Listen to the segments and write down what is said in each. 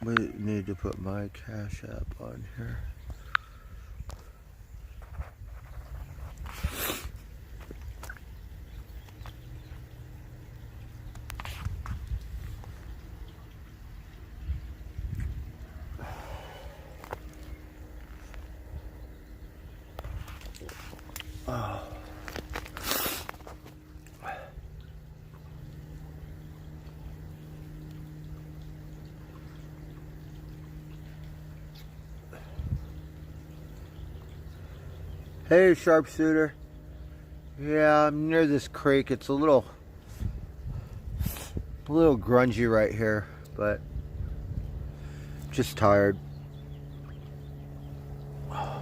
We need to put my Cash App on here. Oh. Hey, sharpshooter. Yeah, I'm near this creek. It's a little grungy right here, but just tired. I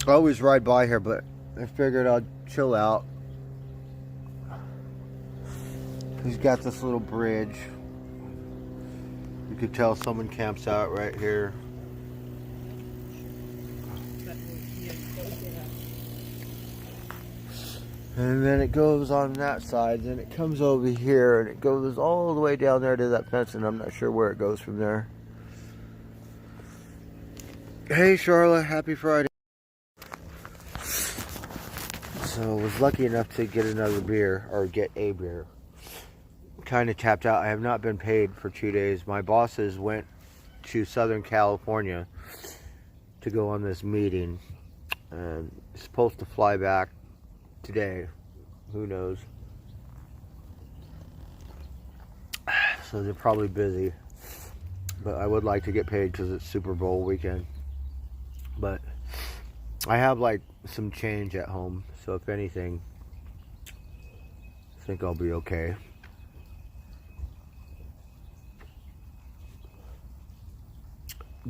always ride by here, but I figured I'd chill out. He's got this little bridge. You could tell someone camps out right here. And then it goes on that side, then it comes over here, and it goes all the way down there to that fence, and I'm not sure where it goes from there. Hey, Charlotte, happy Friday. So I was lucky enough to get another beer, or get a beer. Kind of tapped out. I have not been paid for 2 days. My bosses went to Southern California to go on this meeting, and supposed to fly back today. Who knows? So they're probably busy, but I would like to get paid because it's Super Bowl weekend. But I have like some change at home, so if anything, I think I'll be okay.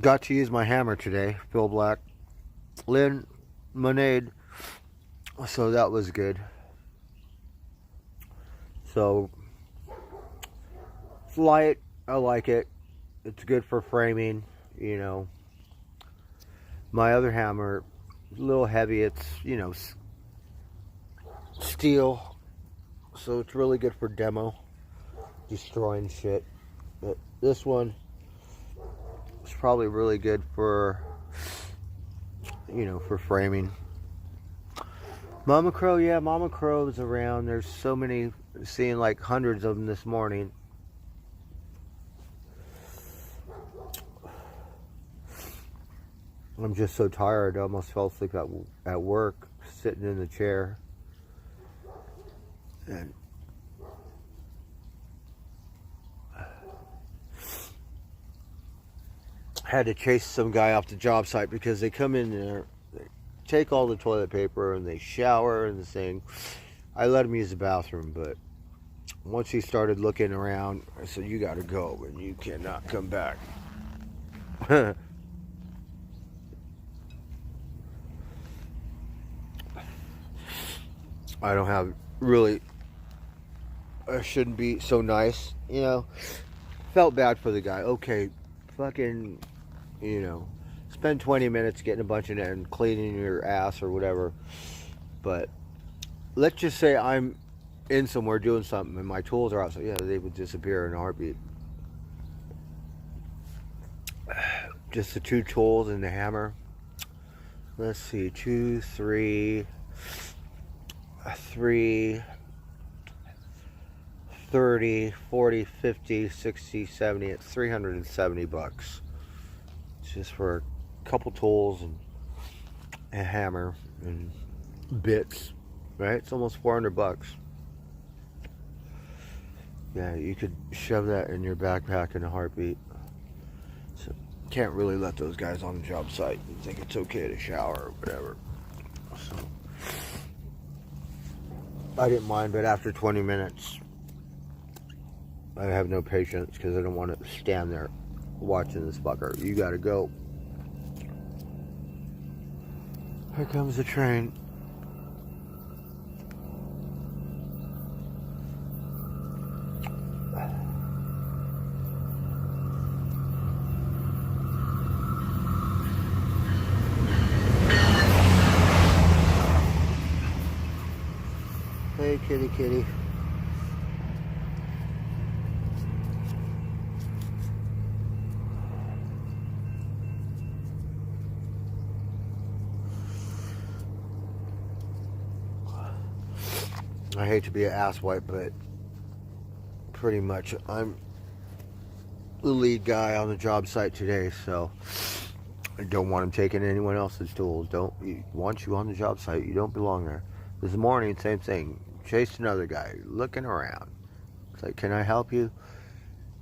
Got to use my hammer today. Phil Black, Lynn Monade, so that was good. So it's light, I like it. It's good for framing, you know. My other hammer, a little heavy. It's, you know, steel, so it's really good for demo, destroying shit. But this one is probably really good for, you know, for framing. Mama Crow, yeah, Mama Crow's around. There's so many, seeing like hundreds of them this morning. I'm just so tired. I almost fell asleep at work, sitting in the chair. And had to chase some guy off the job site because they come in there, they take all the toilet paper and they shower and the thing. I let him use the bathroom, but once he started looking around, I said, "You gotta go and you cannot come back." I don't have really, I shouldn't be so nice, you know. Felt bad for the guy. Okay, fucking, you know, spend 20 minutes getting a bunch of it and cleaning your ass or whatever. But let's just say I'm in somewhere doing something and my tools are out. So yeah, they would disappear in a heartbeat. Just the two tools and the hammer. Let's see, 2, 3, 30, 40, 50, 60, 70. It's $370. It's just for a couple tools and a hammer and bits, right? It's almost $400. Yeah, you could shove that in your backpack in a heartbeat. So can't really let those guys on the job site and think it's okay to shower or whatever. So I didn't mind, but after 20 minutes, I have no patience because I don't want to stand there watching this fucker. You gotta go. Here comes the train. Hey, kitty, kitty. I hate to be an asswipe, but pretty much I'm the lead guy on the job site today, so I don't want him taking anyone else's tools. Want you on the job site, you don't belong there. This morning, same thing. Chased another guy, looking around. It's like, can I help you?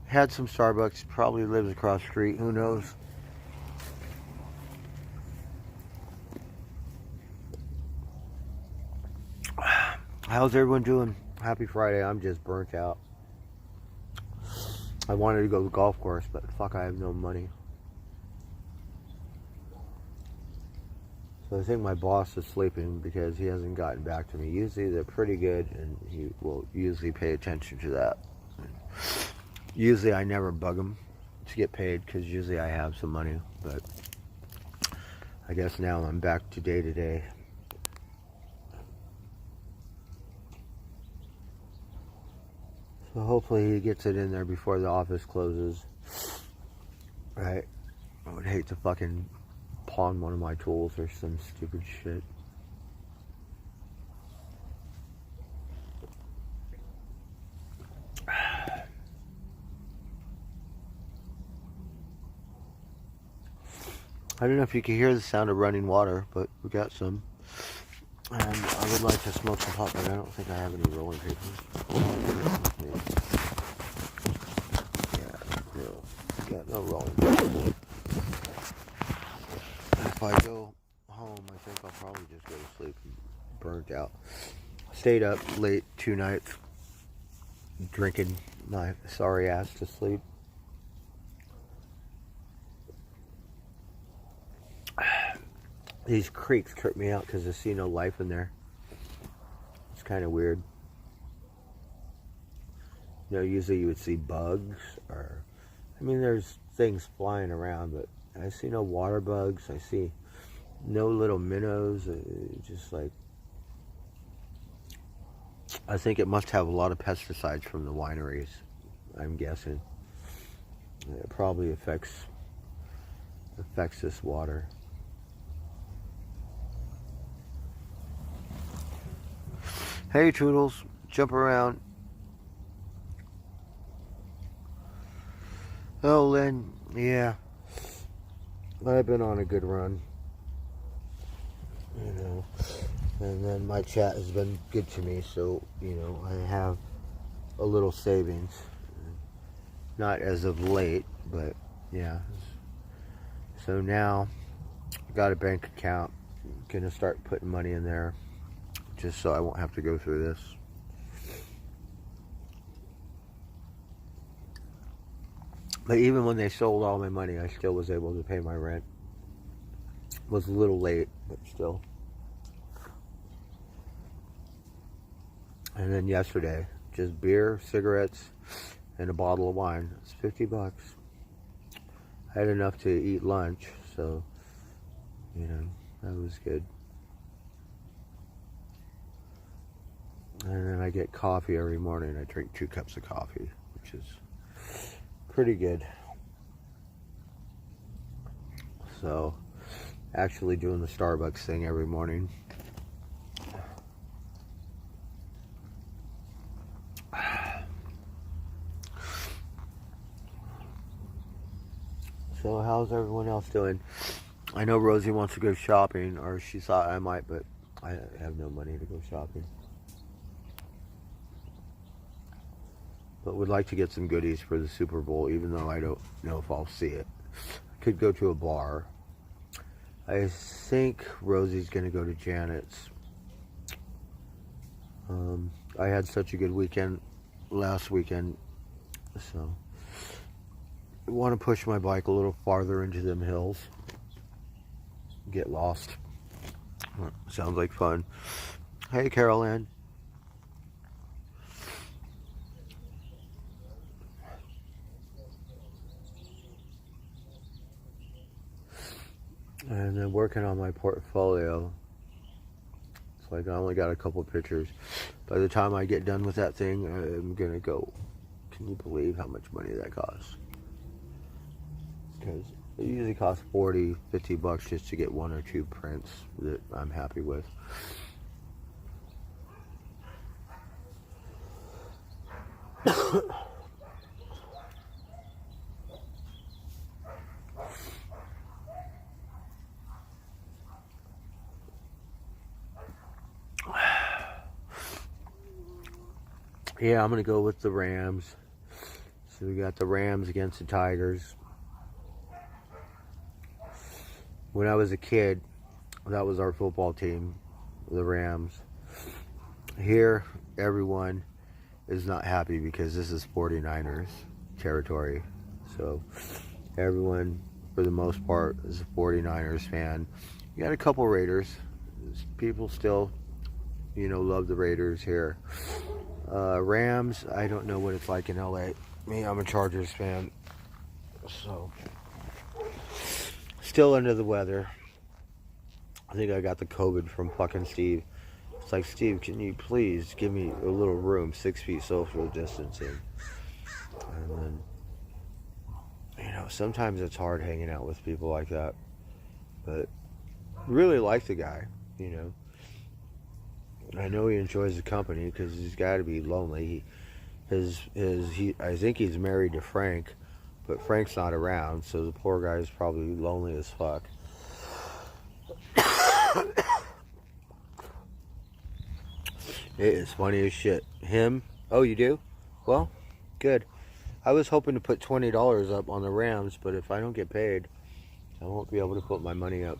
Had some Starbucks, probably lives across the street, who knows? How's everyone doing? Happy Friday. I'm just burnt out. I wanted to go to the golf course, but fuck, I have no money. So I think my boss is sleeping because he hasn't gotten back to me. Usually they're pretty good, and he will usually pay attention to that. Usually I never bug him to get paid because usually I have some money, but I guess now I'm back to day. So hopefully he gets it in there before the office closes. Right? I would hate to fucking pawn one of my tools or some stupid shit. I don't know if you can hear the sound of running water, but we got some. And I would like to smoke some pot, but I don't think I have any rolling papers. Yeah, no, got no rolling papers. If I go home, I think I'll probably just go to sleep and burnt out. Stayed up late 2 nights, drinking my sorry ass to sleep. These creeks trip me out because I see no life in there. It's kind of weird. You know, usually you would see bugs or, I mean, there's things flying around, but I see no water bugs. I see no little minnows. Just like, I think it must have a lot of pesticides from the wineries, I'm guessing. It probably affects this water. Hey, Toodles, jump around. Oh, Lynn, yeah. I've been on a good run. You know, and then my chat has been good to me, so, you know, I have a little savings. Not as of late, but yeah. So now, got a bank account. Gonna start putting money in there, just so I won't have to go through this. But even when they sold all my money, I still was able to pay my rent. Was a little late, but still. And then yesterday, just beer, cigarettes, and a bottle of wine. It's $50. I had enough to eat lunch, so, you know, that was good. And then I get coffee every morning. I drink 2 cups of coffee, which is pretty good. So, actually doing the Starbucks thing every morning. So how's everyone else doing? I know Rosie wants to go shopping, or she thought I might, but I have no money to go shopping. But would like to get some goodies for the Super Bowl, even though I don't know if I'll see it. Could go to a bar. I think Rosie's going to go to Janet's. I had such a good weekend last weekend, so I want to push my bike a little farther into them hills. Get lost. Sounds like fun. Hey, Carol Ann. And then working on my portfolio. It's like I only got a couple pictures. By the time I get done with that thing, I'm gonna go. Can you believe how much money that costs? Because it usually costs $40, $50 just to get 1 or 2 prints that I'm happy with. Yeah, I'm going to go with the Rams. So we got the Rams against the Tigers. When I was a kid, that was our football team, the Rams. Here, everyone is not happy because this is 49ers territory. So everyone, for the most part, is a 49ers fan. You got a couple Raiders. People still, love the Raiders here. Rams, I don't know what it's like in LA. Me, I'm a Chargers fan. So, still under the weather. I think I got the COVID from fucking Steve. It's like, Steve, can you please give me a little room, 6 feet social distancing? And then, sometimes it's hard hanging out with people like that. But really like the guy, I know he enjoys the company because he's got to be lonely. I think he's married to Frank, but Frank's not around, so the poor guy is probably lonely as fuck. It is funny as shit. Him? Oh, you do? Well, good. I was hoping to put $20 up on the Rams, but if I don't get paid, I won't be able to put my money up.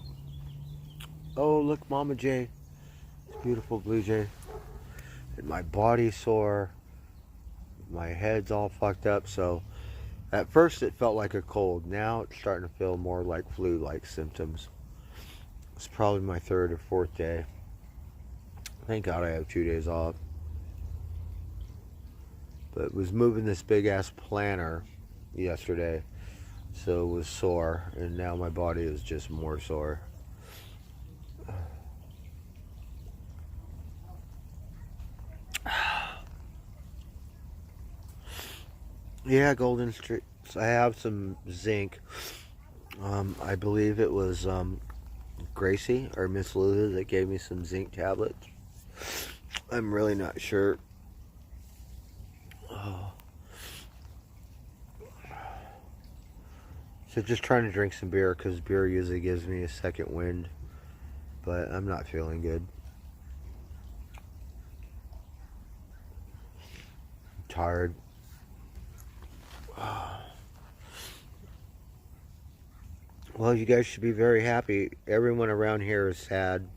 Oh, look, Mama J. Beautiful Blue Jay. And my body's sore. My head's all fucked up. So at first it felt like a cold. Now it's starting to feel more like flu-like symptoms. It's probably my 3rd or 4th day. Thank God I have 2 days off. But was moving this big ass planner yesterday. So it was sore. And now my body is just more sore. Yeah, Golden Street. I have some zinc. I believe it was Gracie or Miss Lulu that gave me some zinc tablets. I'm really not sure. Oh. So just trying to drink some beer because beer usually gives me a second wind. But I'm not feeling good. I'm tired. Well, you guys should be very happy. Everyone around here is sad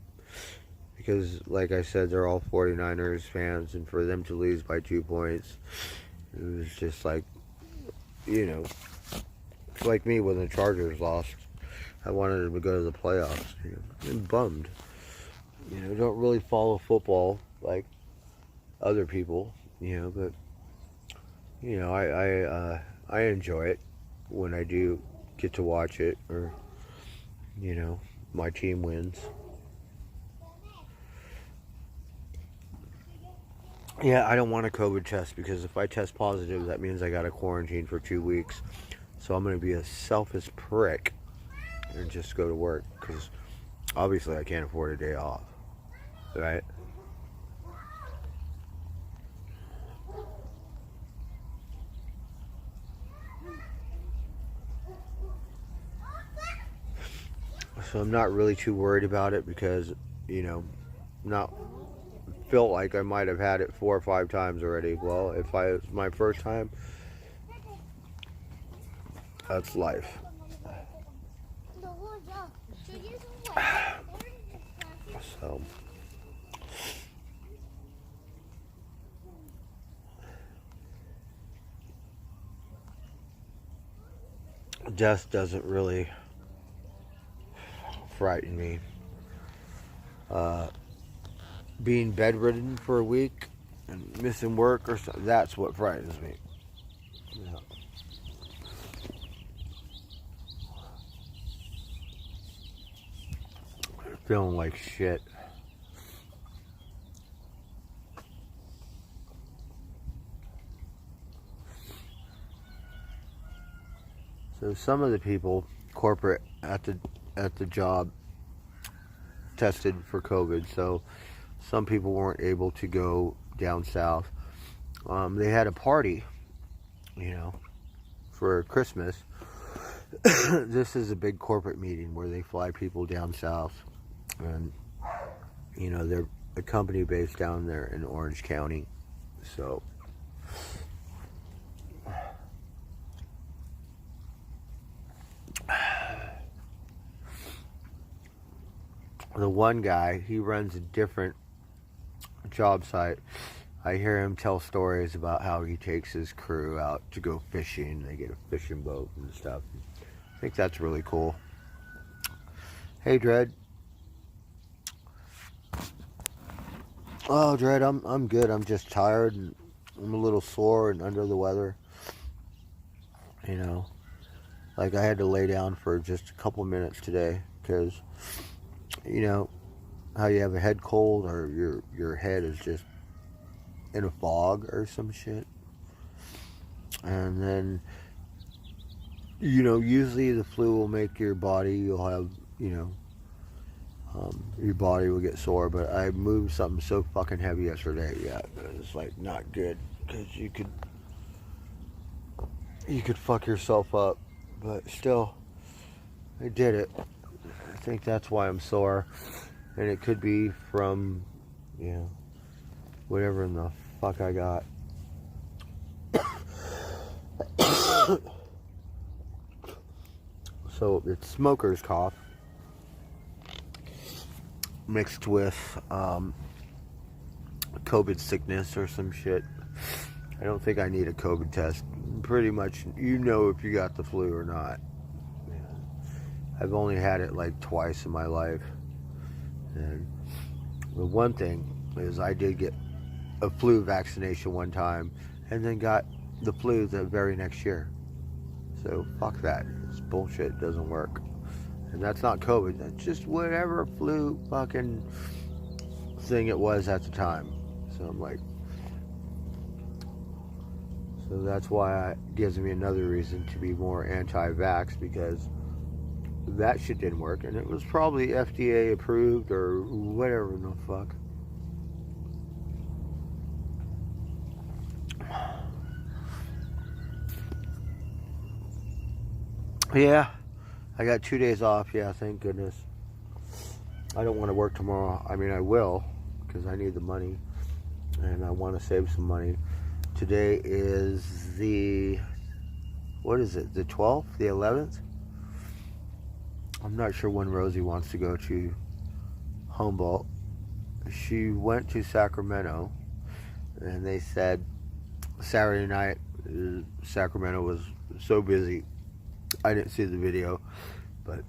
because, like I said, they're all 49ers fans, and for them to lose by 2 points, it was just like, it's like me when the Chargers lost. I wanted them to go to the playoffs. I'm bummed. Don't really follow football like other people, but I enjoy it when I do get to watch it, or my team wins. Yeah, I don't want a COVID test because if I test positive, that means I got to quarantine for 2 weeks. So I'm going to be a selfish prick and just go to work because obviously I can't afford a day off, right? So I'm not really too worried about it because, not felt like I might have had it 4 or 5 times already. Well, if it's my first time, that's life. So death doesn't really frighten me. Being bedridden for a week and missing work or something, that's what frightens me. Yeah. Feeling like shit. So some of the people, corporate at the job, tested for COVID. So some people weren't able to go down south. They had a party, you know, for Christmas. This is a big corporate meeting where they fly people down south, and you know they're a company based down there in Orange County. So the one guy, he runs a different job site. I hear him tell stories about how he takes his crew out to go fishing. They get a fishing boat and stuff. I think that's really cool. Hey, Dread. Oh, Dread, I'm good. I'm just tired and I'm a little sore and under the weather. You know, like I had to lay down for just a couple minutes today because, you know, how you have a head cold or your head is just in a fog or some shit. And then, you know, usually the flu will make your body, you'll have, you know, your body will get sore. But I moved something so fucking heavy yesterday. Yeah, it's like not good because you could fuck yourself up. But still, I did it. I think that's why I'm sore. And it could be from, you know, whatever in the fuck I got. So it's smoker's cough mixed with COVID sickness or some shit. I don't think I need a COVID test. Pretty much, you know if you got the flu or not. I've only had it like twice in my life. And the one thing is I did get a flu vaccination one time and then got the flu the very next year. So fuck that. It's bullshit. It doesn't work. And that's not COVID. That's just whatever flu fucking thing it was at the time. So I'm like, so that's why it gives me another reason to be more anti-vax, because that shit didn't work, and it was probably FDA approved or whatever the fuck. Yeah, I got 2 days off. Yeah, thank goodness. I don't want to work tomorrow. I mean, I will, because I need the money, and I want to save some money. Today is the, what is it, the 12th, the 11th? I'm not sure when Rosie wants to go to Humboldt. She went to Sacramento, and they said Saturday night, Sacramento was so busy. I didn't see the video, but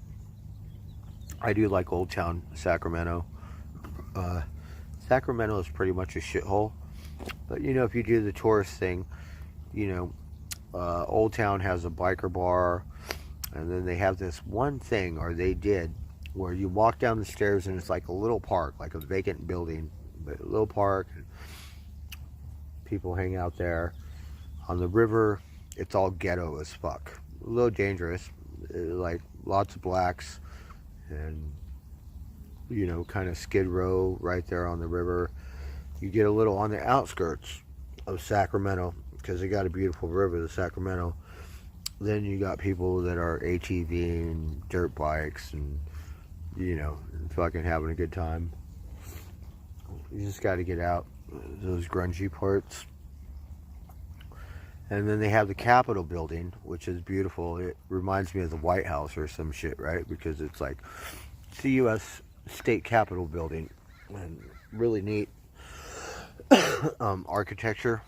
I do like Old Town Sacramento. Sacramento is pretty much a shithole, but you know, if you do the tourist thing, you know, Old Town has a biker bar, and then they have this one thing, or they did, where you walk down the stairs and it's like a little park, like a vacant building, but a little park, and people hang out there. On the river, it's all ghetto as fuck. A little dangerous, like lots of blacks, and you know, kind of Skid Row right there on the river. You get a little on the outskirts of Sacramento, because they got a beautiful river, the Sacramento. Then you got people that are ATV and dirt bikes and, you know, fucking having a good time. You just got to get out those grungy parts. And then they have the Capitol building, which is beautiful. It reminds me of the White House or some shit, right? Because it's like, it's the U.S. State Capitol building, and really neat architecture.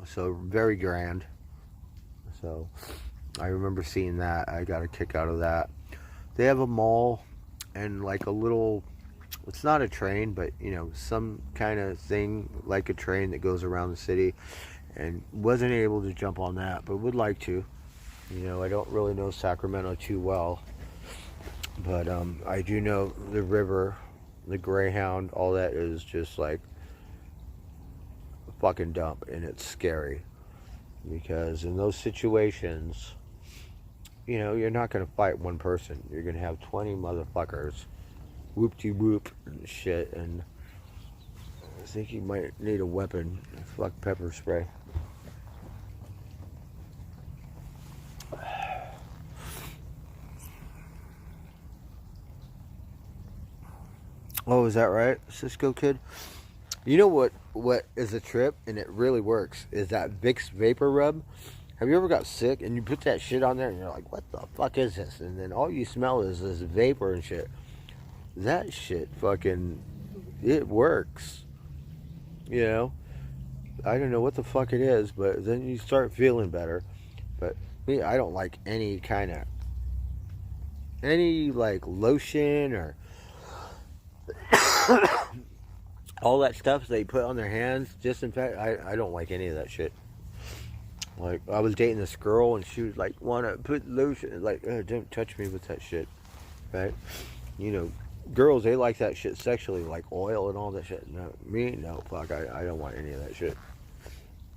So very grand. So I remember seeing that. I got a kick out of that. They have a mall and like a little, it's not a train, but you know, some kind of thing like a train that goes around the city, and wasn't able to jump on that, but would like to. You know, I don't really know Sacramento too well, but I do know the river, the Greyhound, all that is just like a fucking dump, and it's scary. Because in those situations, you know, you're not going to fight one person. You're going to have 20 motherfuckers whoop-de-whoop and shit. And I think he might need a weapon. Fuck pepper spray. Oh, is that right, Cisco Kid? You know what is a trip, and it really works, is that Vicks Vapor Rub. Have you ever got sick and you put that shit on there and you're like, what the fuck is this? And then all you smell is this vapor and shit. That shit fucking, it works. You know? I don't know what the fuck it is, but then you start feeling better. But me, I don't like any like lotion or all that stuff they put on their hands, disinfect. I don't like any of that shit. Like, I was dating this girl and she was like, wanna put lotion, like, don't touch me with that shit, right? You know, girls, they like that shit sexually, like oil and all that shit. No, me, no, fuck, I don't want any of that shit.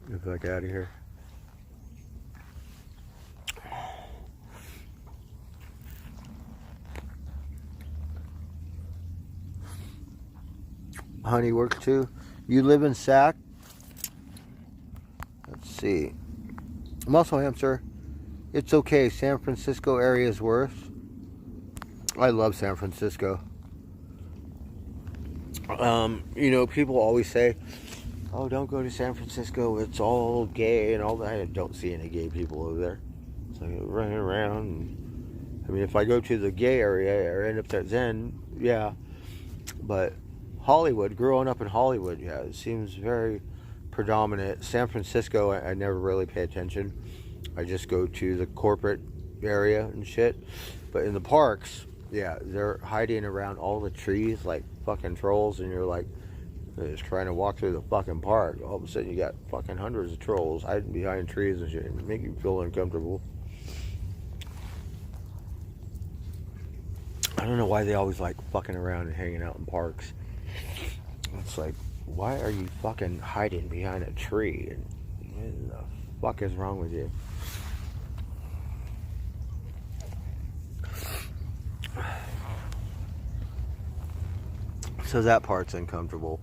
Get the fuck out of here. Honey works too. You live in Sac? Let's see. Muscle hamster. It's okay. San Francisco area is worse. I love San Francisco. You know, people always say, oh, don't go to San Francisco. It's all gay and all that. I don't see any gay people over there. So running around. And, I mean, if I go to the gay area or end up there, then, yeah. But Hollywood, growing up in Hollywood, yeah, it seems very predominant. San Francisco, I never really pay attention. I just go to the corporate area and shit. But in the parks, yeah, they're hiding around all the trees like fucking trolls, and you're like, just trying to walk through the fucking park. All of a sudden you got fucking hundreds of trolls hiding behind trees and shit, and make you feel uncomfortable. I don't know why they always like fucking around and hanging out in parks. It's like, why are you fucking hiding behind a tree? And what the fuck is wrong with you? So that part's uncomfortable.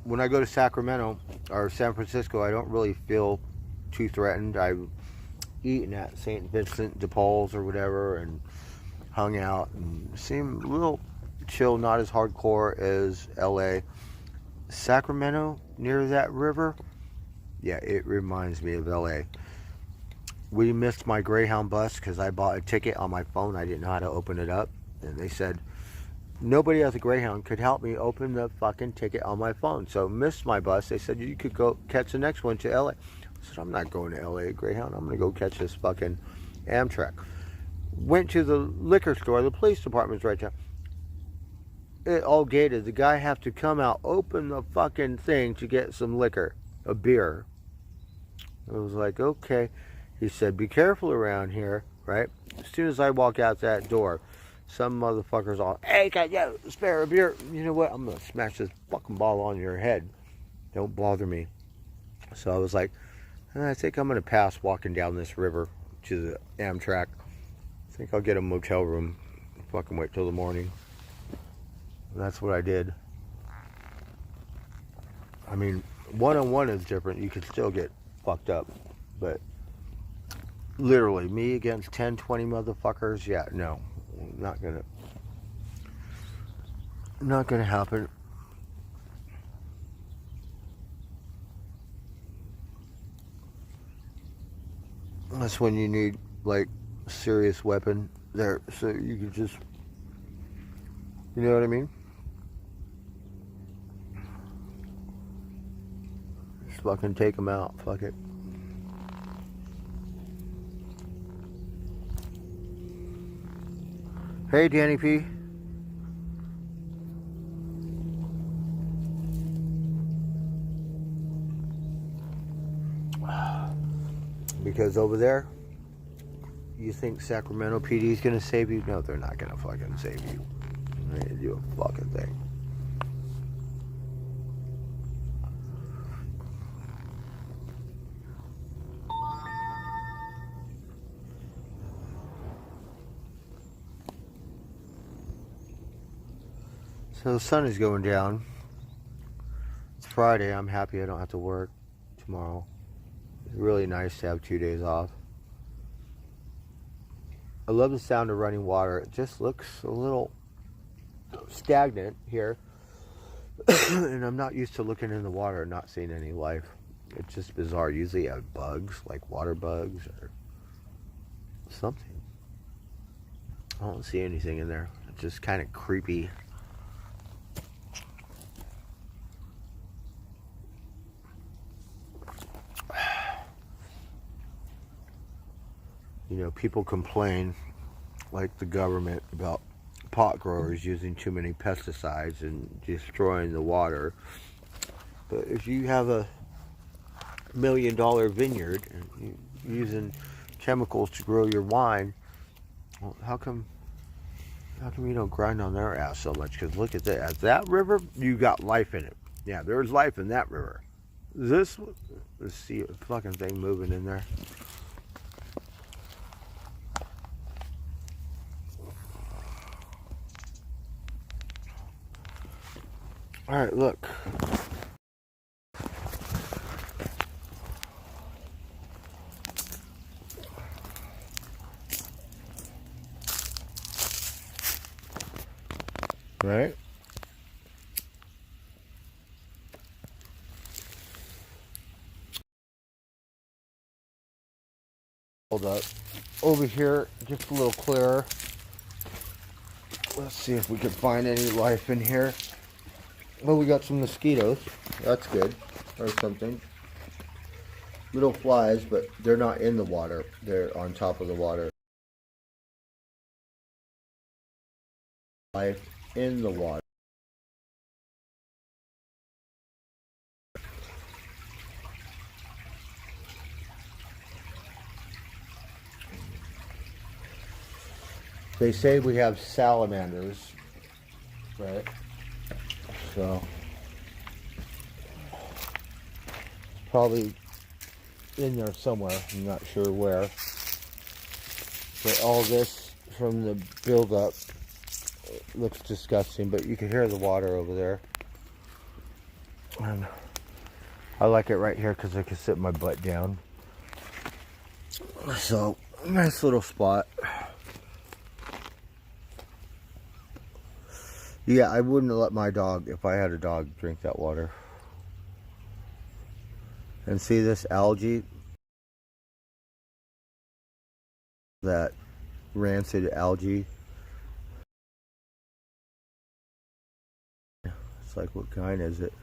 When I go to Sacramento or San Francisco, I don't really feel too threatened. I've eaten at St. Vincent de Paul's or whatever and hung out and seemed a little chill, not as hardcore as LA. Sacramento, near that river, yeah, it reminds me of LA. We missed my Greyhound bus because I bought a ticket on my phone. I didn't know how to open it up, and they said nobody at the Greyhound could help me open the fucking ticket on my phone. So missed my bus. They said you could go catch the next one to LA. I said, I'm not going to LA Greyhound. I'm going to go catch this fucking Amtrak. Went to the liquor store. The police department's right there. It all gated. The guy have to come out, open the fucking thing to get some liquor, a beer. I was like, okay. He said, be careful around here, right? As soon as I walk out that door, some motherfucker's all, hey, can you spare a beer? You know what? I'm going to smash this fucking ball on your head. Don't bother me. So I was like, I think I'm going to pass walking down this river to the Amtrak. I think I'll get a motel room. Fucking wait till the morning. And that's what I did. I mean, one-on-one is different. You can still get fucked up. But literally, me against 10, 20 motherfuckers, yeah, no. Not gonna happen. That's when you need like a serious weapon there, so you can just, you know what I mean? Just fucking take them out. Fuck it. Hey, Danny P. Because over there, you think Sacramento PD is going to save you? No, they're not going to fucking save you. They ain't do a fucking thing. So the sun is going down. It's Friday. I'm happy I don't have to work tomorrow. It's really nice to have 2 days off. I love the sound of running water. It just looks a little stagnant here. And I'm not used to looking in the water and not seeing any life. It's just bizarre. Usually you have bugs, like water bugs or something. I don't see anything in there. It's just kind of creepy. You know, people complain, like the government, about pot growers using too many pesticides and destroying the water. But if you have a $1 million vineyard and you're using chemicals to grow your wine, well, how come you don't grind on their ass so much? Because look at that. At that river, you got life in it. Yeah, there's life in that river. Let's see a fucking thing moving in there. All right, look. Right? Hold up. Over here, just a little clearer. Let's see if we can find any life in here. Well, we got some mosquitoes. That's good. Or something. Little flies, but they're not in the water. They're on top of the water. Life in the water. They say we have salamanders, right? So, probably in there somewhere. I'm not sure where. But all this from the buildup looks disgusting, but you can hear the water over there. And I like it right here because I can sit my butt down. So, nice little spot. Yeah, I wouldn't let my dog, if I had a dog, drink that water. And see this algae? That rancid algae. It's like, what kind is it?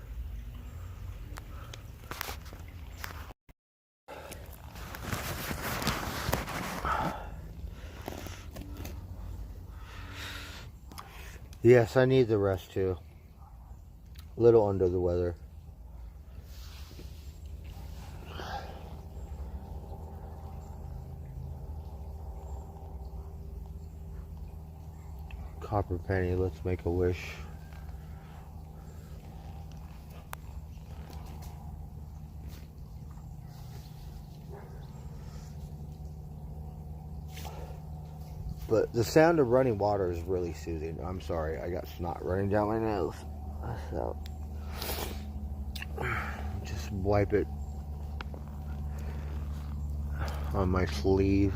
Yes, I need the rest too. A little under the weather. Copper penny, let's make a wish. But the sound of running water is really soothing. I'm sorry, I got snot running down my nose. So, just wipe it on my sleeve.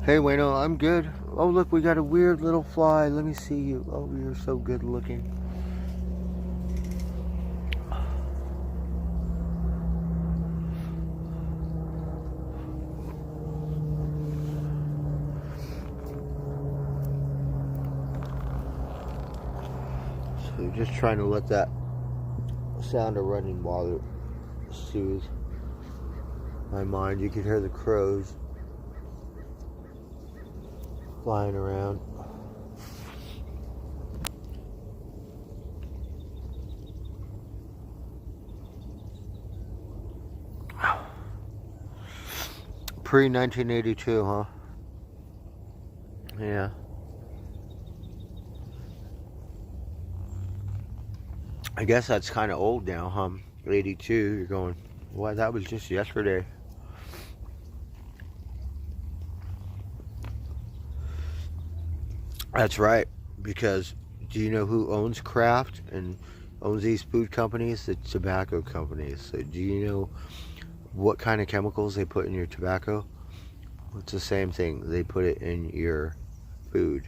Hey, Wayno, I'm good. Oh, look, we got a weird little fly. Let me see you. Oh, you're so good looking. So just trying to let that sound of running water soothe my mind. You can hear the crows flying around. Pre-1982, huh? Yeah. I guess that's kind of old now, huh? 82, you're going, well, that was just yesterday. That's right. Because do you know who owns Kraft and owns these food companies? The tobacco companies. So do you know what kind of chemicals they put in your tobacco? It's the same thing. They put it in your food.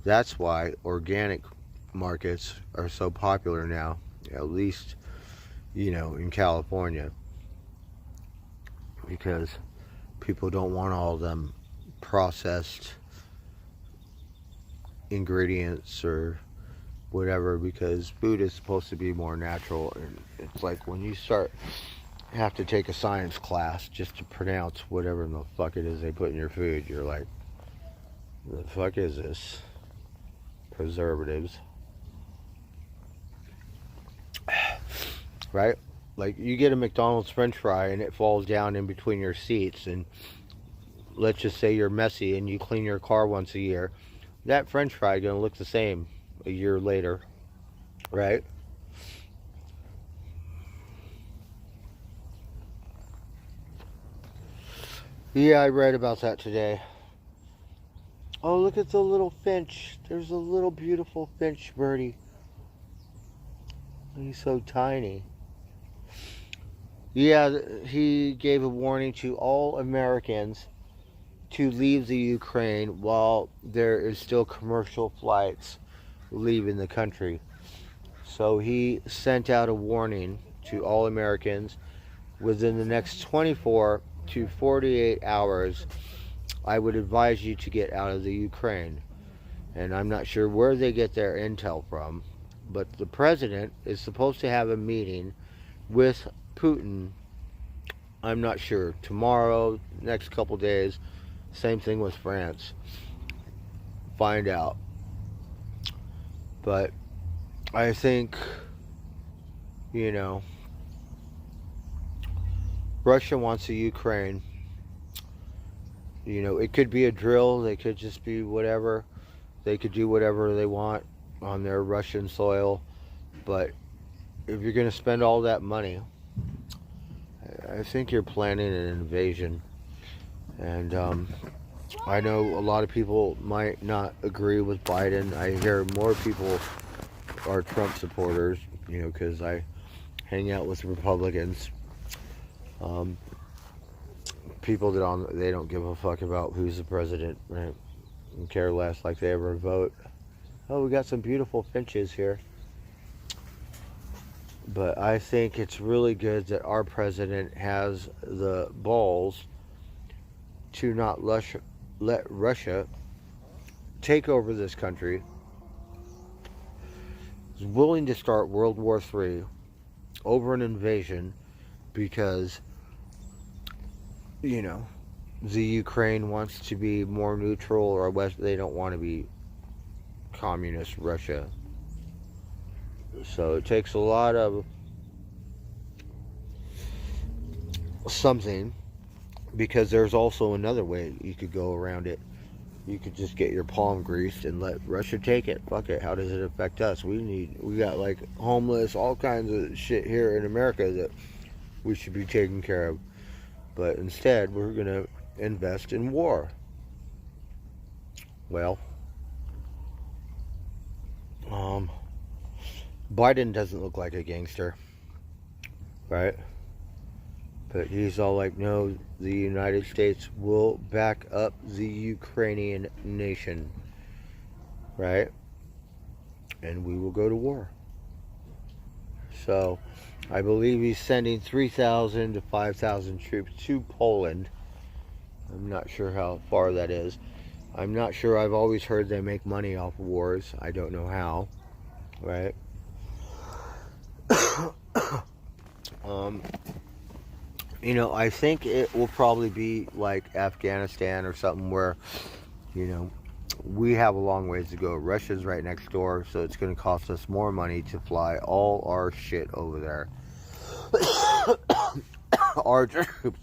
That's why organic markets are so popular now, at least, in California, because people don't want all them processed ingredients or whatever, because food is supposed to be more natural. And it's like when you have to take a science class just to pronounce whatever the fuck it is they put in your food, you're like, the fuck is this? Preservatives. Right? Like you get a McDonald's french fry and it falls down in between your seats, and let's just say you're messy and you clean your car once a year, that french fry is going to look the same a year later, right? Yeah, I read about that today. Oh, look at the little finch. There's a little beautiful finch birdie. He's so tiny. Yeah, he gave a warning to all Americans to leave the Ukraine while there is still commercial flights leaving the country. So he sent out a warning to all Americans within the next 24 to 48 hours. I would advise you to get out of the Ukraine. And I'm not sure where they get their intel from, but the president is supposed to have a meeting with Putin. I'm not sure. Tomorrow, next couple days. Same thing with France. Find out. But I think, Russia wants the Ukraine. It could be a drill. They could just be whatever. They could do whatever they want on their Russian soil. But if you're going to spend all that money, I think you're planning an invasion. And I know a lot of people might not agree with Biden. I hear more people are Trump supporters, because I hang out with Republicans. People they don't give a fuck about who's the president, right? And care less, like they ever vote. Oh, we got some beautiful finches here. But I think it's really good that our president has the balls to not let Russia take over this country. Is willing to start World War III over an invasion because, the Ukraine wants to be more neutral, or they don't want to be communist Russia. So it takes a lot of something, because there's also another way you could go around it. You could just get your palm greased and let Russia take it. Fuck it. How does it affect us? We got like homeless, all kinds of shit here in America that we should be taking care of. But instead, we're going to invest in war. Well, Biden doesn't look like a gangster, right? But he's all like, no, the United States will back up the Ukrainian nation, right? And we will go to war. So, I believe he's sending 3,000 to 5,000 troops to Poland. I'm not sure how far that is. I'm not sure. I've always heard they make money off of wars. I don't know how, right? I think it will probably be like Afghanistan or something where, we have a long ways to go. Russia's right next door, so it's going to cost us more money to fly all our shit over there. Our troops.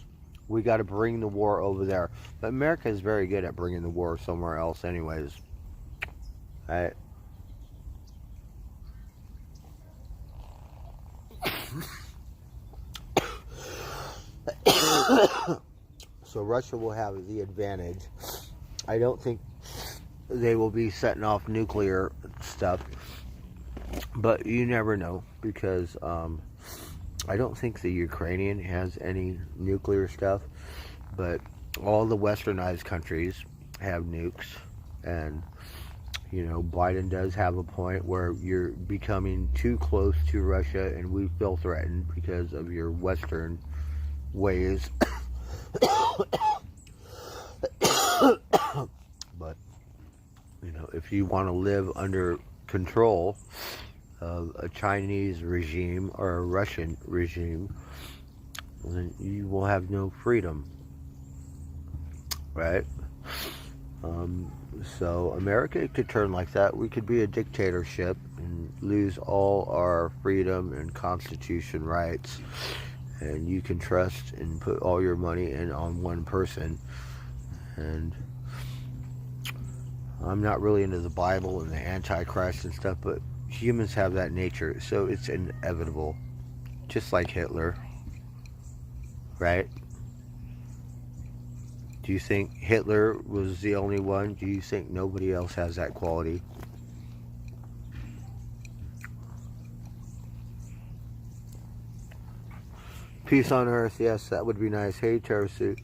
We got to bring the war over there. But America is very good at bringing the war somewhere else anyways. Right? So Russia will have the advantage. I don't think they will be setting off nuclear stuff. But you never know, because I don't think the Ukrainian has any nuclear stuff, but all the westernized countries have nukes. And Biden does have a point where you're becoming too close to Russia, and we feel threatened because of your Western ways. But if you want to live under control of a Chinese regime or a Russian regime, then you will have no freedom, right? So America could turn like that. We could be a dictatorship and lose all our freedom and constitution rights, and you can trust and put all your money in on one person. And I'm not really into the Bible and the Antichrist and stuff, but humans have that nature, so it's inevitable. Just like Hitler, right? Do you think Hitler was the only one? Do you think nobody else has that quality? Peace on earth, yes, that would be nice. Hey, Terrasuit.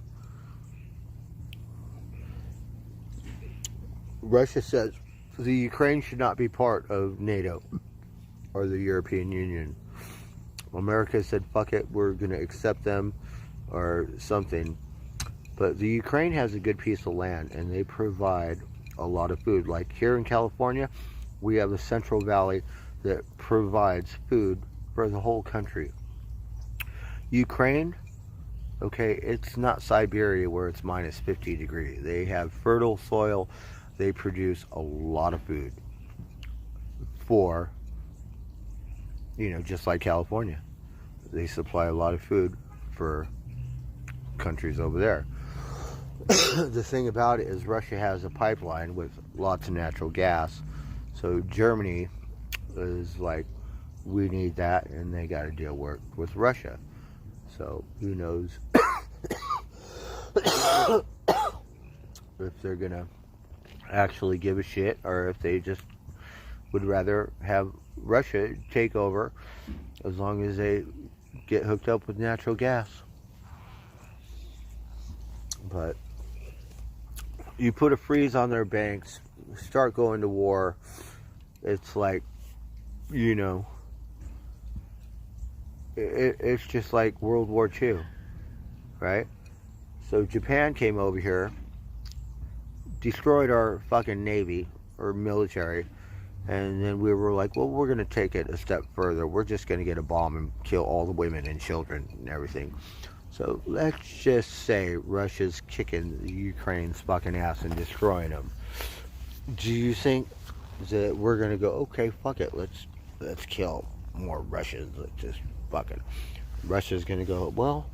Russia says the Ukraine should not be part of NATO or the European Union. America said, fuck it, we're going to accept them or something. But the Ukraine has a good piece of land, and they provide a lot of food. Like here in California, we have the Central Valley that provides food for the whole country. Ukraine, okay, it's not Siberia where it's minus 50 degrees. They have fertile soil. They produce a lot of food for, just like California. They supply a lot of food for countries over there. The thing about it is Russia has a pipeline with lots of natural gas. So Germany is like, we need that, and they got to deal with Russia. So who knows if they're going to actually give a shit, or if they just would rather have Russia take over as long as they get hooked up with natural gas. But you put a freeze on their banks, start going to war, it's like, it's just like World War II, right? So Japan came over here, destroyed our fucking navy or military, and then we were like, well, we're going to take it a step further. We're just going to get a bomb and kill all the women and children and everything. So let's just say Russia's kicking the Ukraine's fucking ass and destroying them. Do you think that we're going to go, okay, fuck it, let's kill more Russians, let's just fucking... Russia's going to go, well,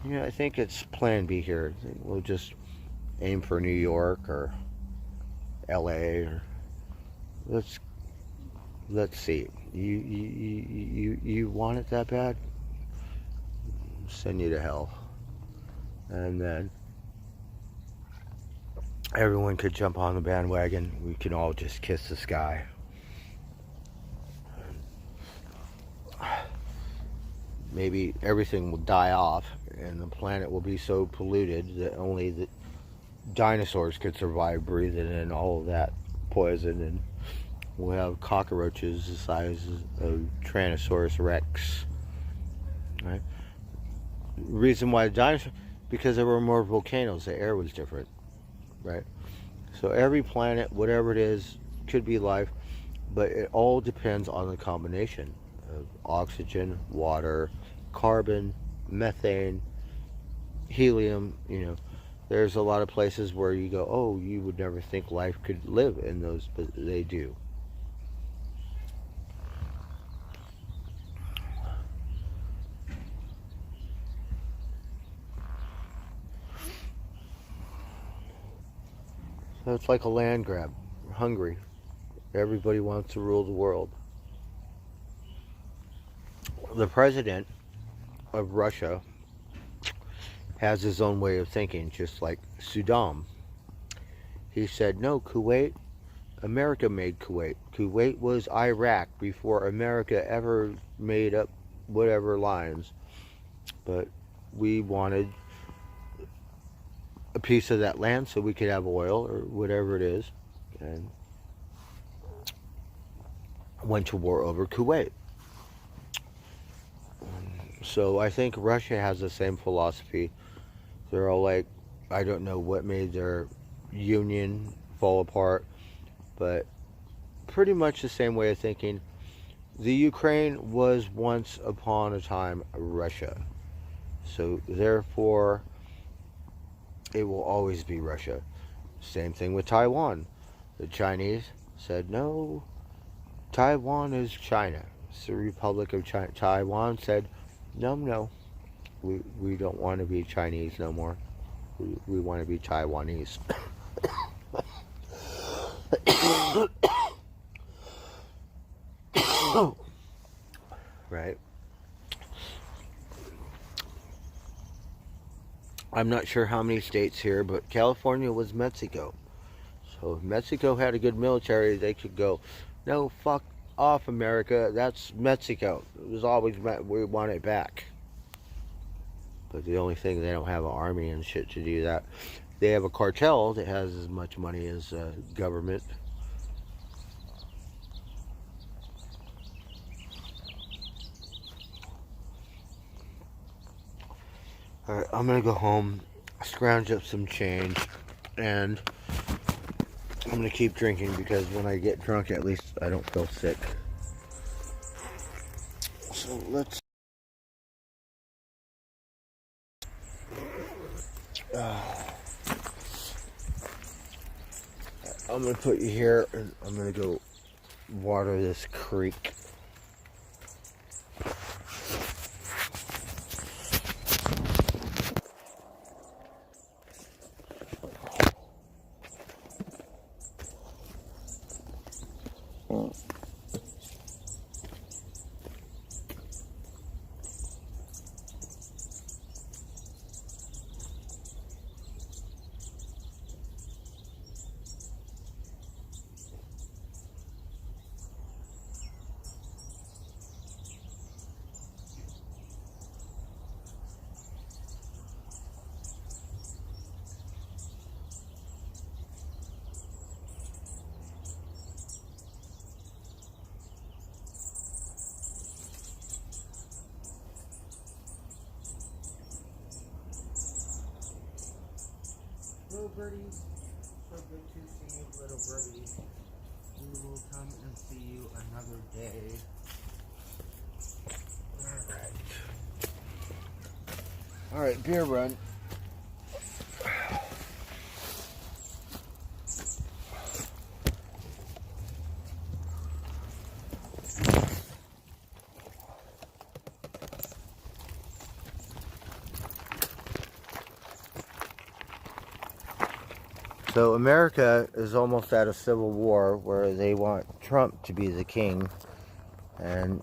I think it's plan B here. We'll just aim for New York or LA, or let's see. You want it that bad? Send you to hell. And then everyone could jump on the bandwagon. We can all just kiss the sky. Maybe everything will die off and the planet will be so polluted that only the dinosaurs could survive breathing in all of that poison, and we'll have cockroaches the size of Tyrannosaurus Rex, right? Reason why the dinosaurs, because there were more volcanoes, the air was different, right? So every planet, whatever it is, could be life, but it all depends on the combination of oxygen, water, carbon, methane, helium. There's a lot of places where you go, oh, you would never think life could live in those, but they do. So it's like a land grab. We're hungry. Everybody wants to rule the world. The president of Russia has his own way of thinking, just like Saddam. He said, no, Kuwait, America made Kuwait. Kuwait was Iraq before America ever made up whatever lines. But we wanted a piece of that land so we could have oil or whatever it is. And went to war over Kuwait. So I think Russia has the same philosophy. They're all like, I don't know what made their union fall apart, but pretty much the same way of thinking. The Ukraine was once upon a time Russia. So therefore, it will always be Russia. Same thing with Taiwan. The Chinese said, no, Taiwan is China. So the Republic of Taiwan said, no, we don't want to be Chinese no more. We want to be Taiwanese. Right. I'm not sure how many states here, but California was Mexico. So if Mexico had a good military, they could go, no, fuck off, America. That's Mexico. It was always we want it back. But the only thing, they don't have an army and shit to do that. They have a cartel that has as much money as government. Alright, I'm gonna go home, scrounge up some change, and I'm gonna keep drinking because when I get drunk, at least I don't feel sick. So let's. I'm gonna put you here, and I'm gonna go water this creek. Little birdies, so good to see you, little birdies. We will come and see you another day. Alright, beer run. So America is almost at a civil war where they want Trump to be the king and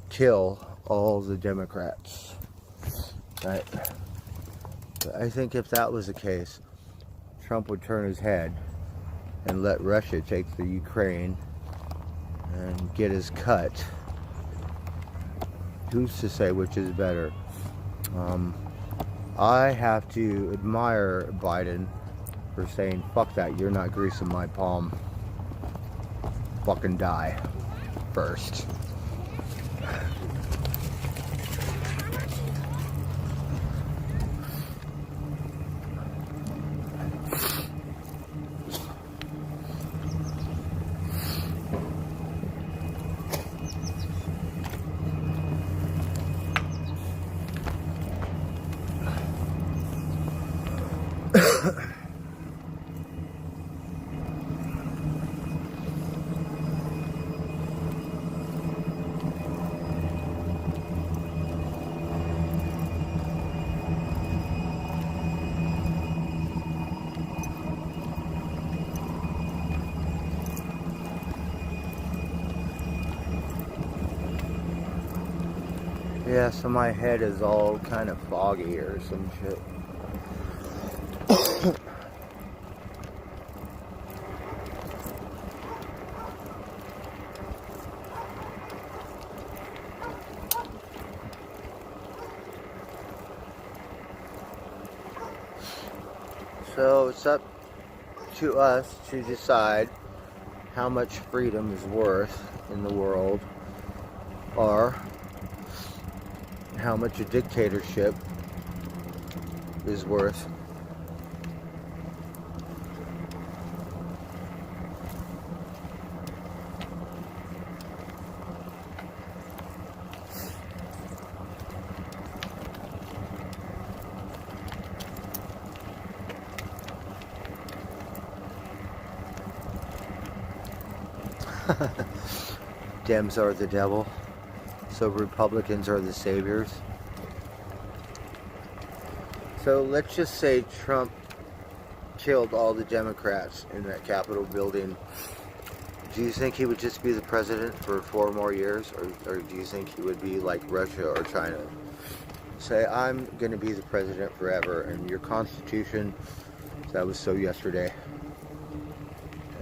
kill all the Democrats. Right. But I think if that was the case, Trump would turn his head and let Russia take the Ukraine and get his cut. Who's to say which is better? I have to admire Biden for saying, fuck that, you're not greasing my palm. Fucking die first. Yeah, so my head is all kind of foggy or some shit. So it's up to us to decide how much freedom is worth in the world, or how much a dictatorship is worth. Dems are the devil, so Republicans are the saviors. So let's just say Trump killed all the Democrats in that Capitol building. Do you think he would just be the president for 4 more years? Or do you think he would be like Russia or China? Say, I'm going to be the president forever, and your constitution, that was so yesterday.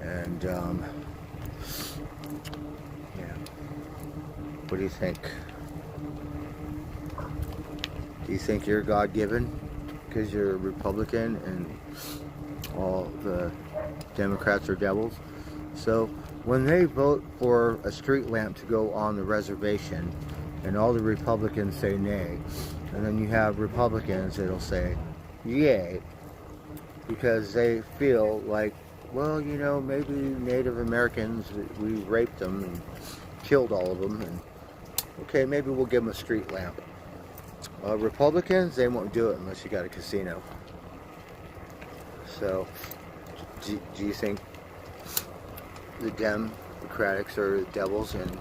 And, what do you think? Do you think you're God-given because you're a Republican and all the Democrats are devils? So when they vote for a street lamp to go on the reservation and all the Republicans say nay, and then you have Republicans that'll say yay because they feel like, well, you know, maybe Native Americans, we raped them and killed all of them, and okay, maybe we'll give them a street lamp. Republicans, they won't do it unless you got a casino. So, do you think the Democrats are the devils, and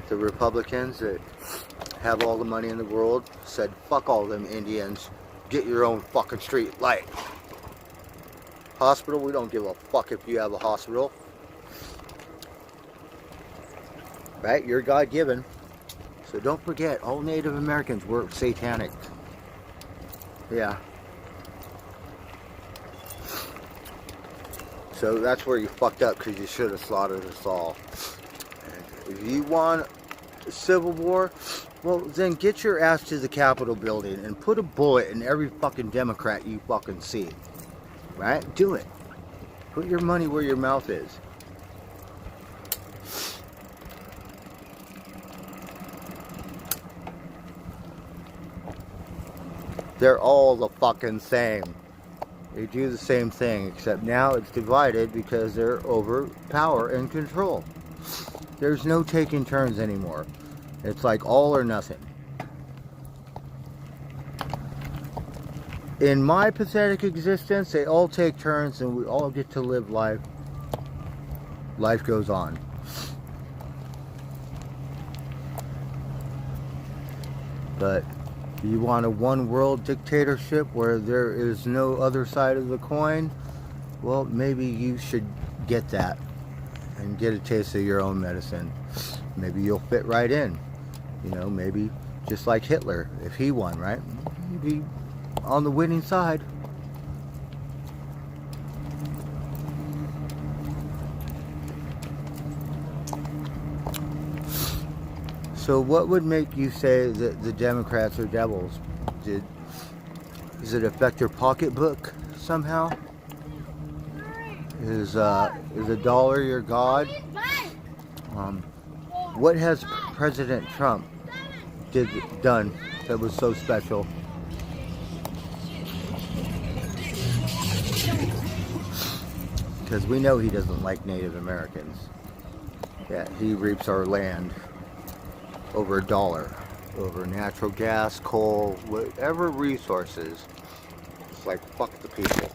the Republicans that have all the money in the world said, fuck all them Indians, get your own fucking street light. Hospital, we don't give a fuck if you have a hospital. Right? You're God-given. So don't forget, all Native Americans were satanic. Yeah. So that's where you fucked up, because you should have slaughtered us all. And if you want a civil war, well, then get your ass to the Capitol building and put a bullet in every fucking Democrat you fucking see. Right? Do it. Put your money where your mouth is. They're all the fucking same. They do the same thing, except now it's divided because they're over power and control. There's no taking turns anymore. It's like all or nothing. In my pathetic existence, they all take turns and we all get to live life. Life goes on. But you want a one world dictatorship where there is no other side of the coin? Well, maybe you should get that and get a taste of your own medicine. Maybe you'll fit right in. You know, maybe just like Hitler, if he won, right? You'd be on the winning side. So what would make you say that the Democrats are devils? Does it affect your pocketbook somehow? Is a dollar your god? What has President Trump done that was so special? Because we know he doesn't like Native Americans. Yeah, he reaps our land over $1, over natural gas, coal, whatever resources. It's like, fuck the people.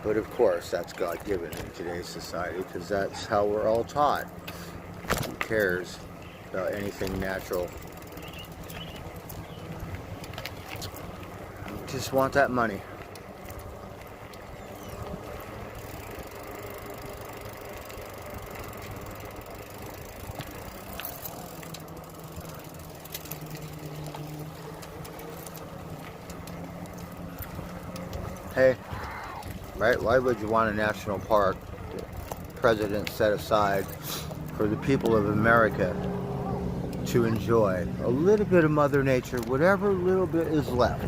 But of course, that's God-given in today's society, because that's how we're all taught. Who cares about anything natural? Just want that money. Hey, right? Why would you want a national park the president set aside for the people of America to enjoy? A little bit of Mother Nature, whatever little bit is left.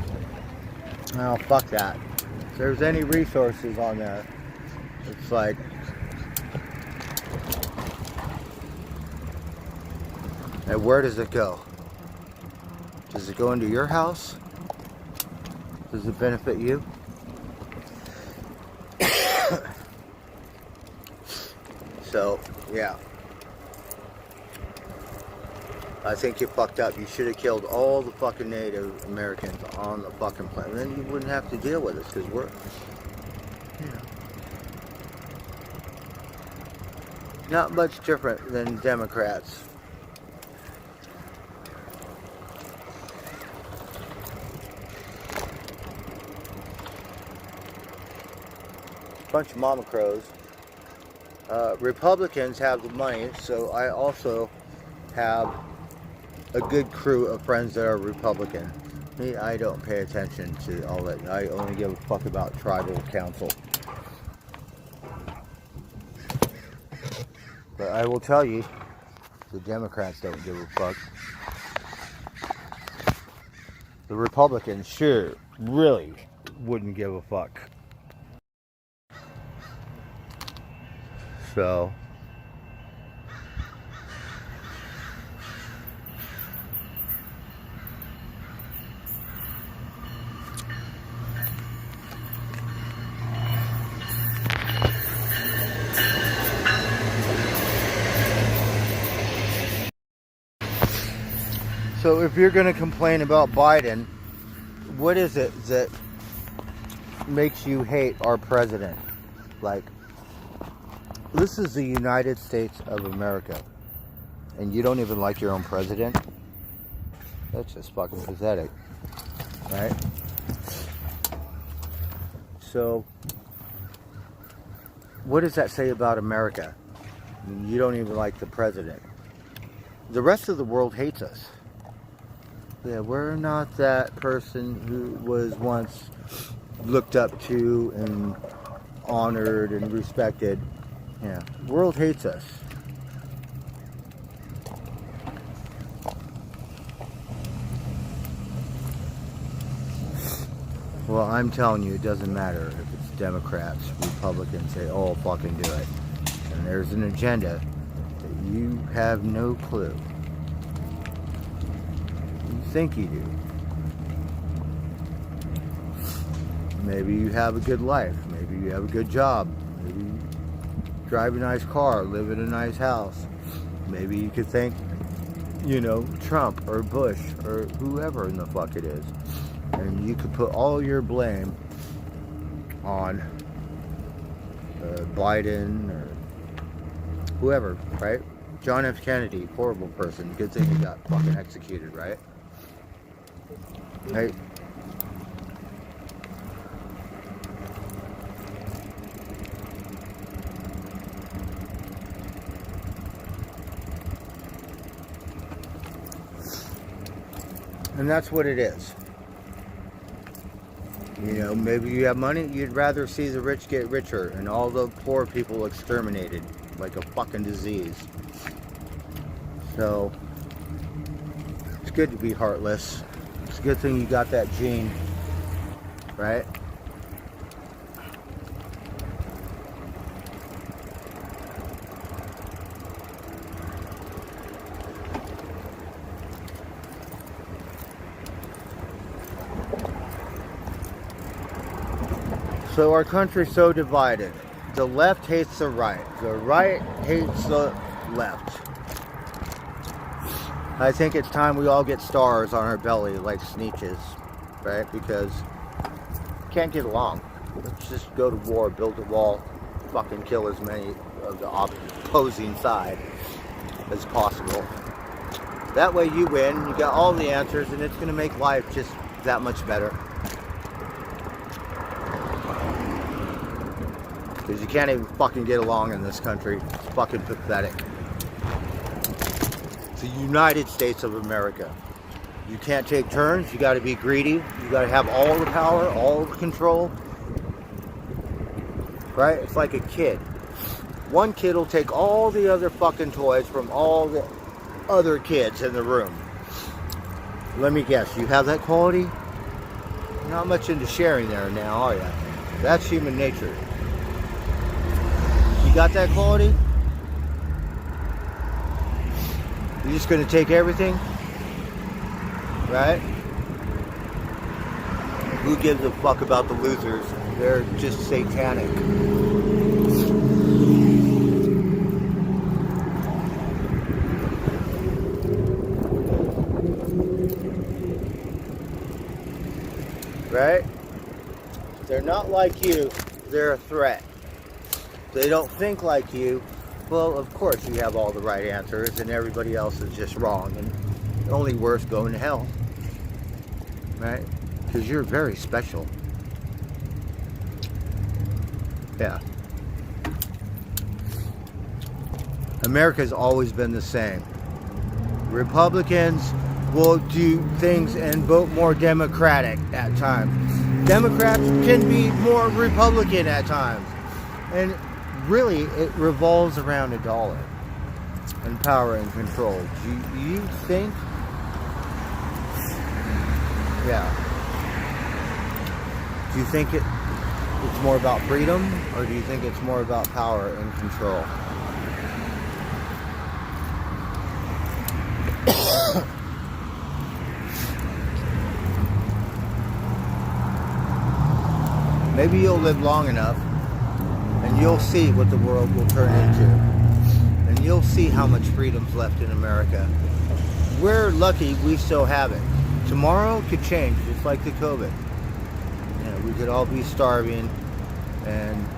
Oh, fuck that. If there's any resources on there, it's like, and where does it go? Does it go into your house? Does it benefit you? So, yeah. I think you fucked up. You should have killed all the fucking Native Americans on the fucking planet. Then you wouldn't have to deal with us because we're, you know, not much different than Democrats. Bunch of mama crows. Republicans have the money, so I also have a good crew of friends that are Republican. Me, I don't pay attention to all that. I only give a fuck about tribal council. But I will tell you, the Democrats don't give a fuck. The Republicans sure really wouldn't give a fuck. So if you're going to complain about Biden, what is it that makes you hate our president? Like, this is the United States of America, and you don't even like your own president? That's just fucking pathetic, right? So, what does that say about America? You don't even like the president. The rest of the world hates us. Yeah, we're not that person who was once looked up to and honored and respected. Yeah, the world hates us. Well, I'm telling you, it doesn't matter if it's Democrats, Republicans, they all fucking do it. And there's an agenda that you have no clue. You think you do. Maybe you have a good life. Maybe you have a good job. Maybe you drive a nice car, live in a nice house. Maybe you could thank, you know, Trump or Bush or whoever in the fuck it is. And you could put all your blame on Biden or whoever, right? John F. Kennedy, horrible person. Good thing he got fucking executed, right? Right? And that's what it is. You know, maybe you have money, you'd rather see the rich get richer and all the poor people exterminated like a fucking disease. So, it's good to be heartless. It's a good thing you got that gene, right? So our country's so divided. The left hates the right. The right hates the left. I think it's time we all get stars on our belly like Sneetches, right? Because we can't get along. Let's just go to war, build a wall, fucking kill as many of the opposing side as possible. That way you win, you got all the answers, and it's going to make life just that much better. Because you can't even fucking get along in this country. It's fucking pathetic. It's the United States of America. You can't take turns. You got to be greedy. You got to have all the power, all the control. Right? It's like a kid. One kid will take all the other fucking toys from all the other kids in the room. Let me guess. You have that quality? Not much into sharing there now, are you? That's human nature. You got that quality? You're just going to take everything? Right? Who gives a fuck about the losers? They're just satanic. Right? They're not like you. They're a threat. They don't think like you. Well, of course you have all the right answers and everybody else is just wrong and only worse going to hell. Right? Because you're very special. Yeah. America's always been the same. Republicans will do things and vote more Democratic at times. Democrats can be more Republican at times. And really, it revolves around $1 and power and control. Do you think? Yeah. Do you think it's more about freedom, or do you think it's more about power and control? Maybe you'll live long enough and you'll see what the world will turn into. And you'll see how much freedom's left in America. We're lucky we still have it. Tomorrow could change, just like the COVID. We could all be starving and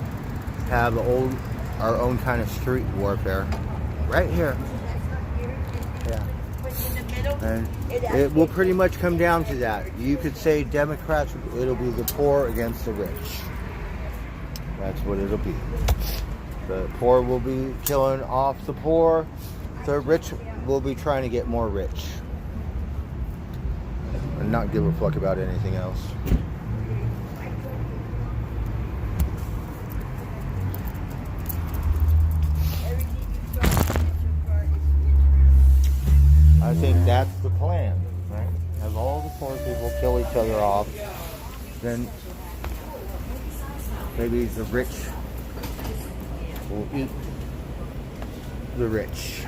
have our own kind of street warfare right here. Yeah. And it will pretty much come down to that. You could say Democrats, it'll be the poor against the rich. That's what it'll be. The poor will be killing off the poor. The rich will be trying to get more rich. And not give a fuck about anything else. I think that's the plan, right? Have all the poor people kill each other off, then maybe the rich will eat the rich.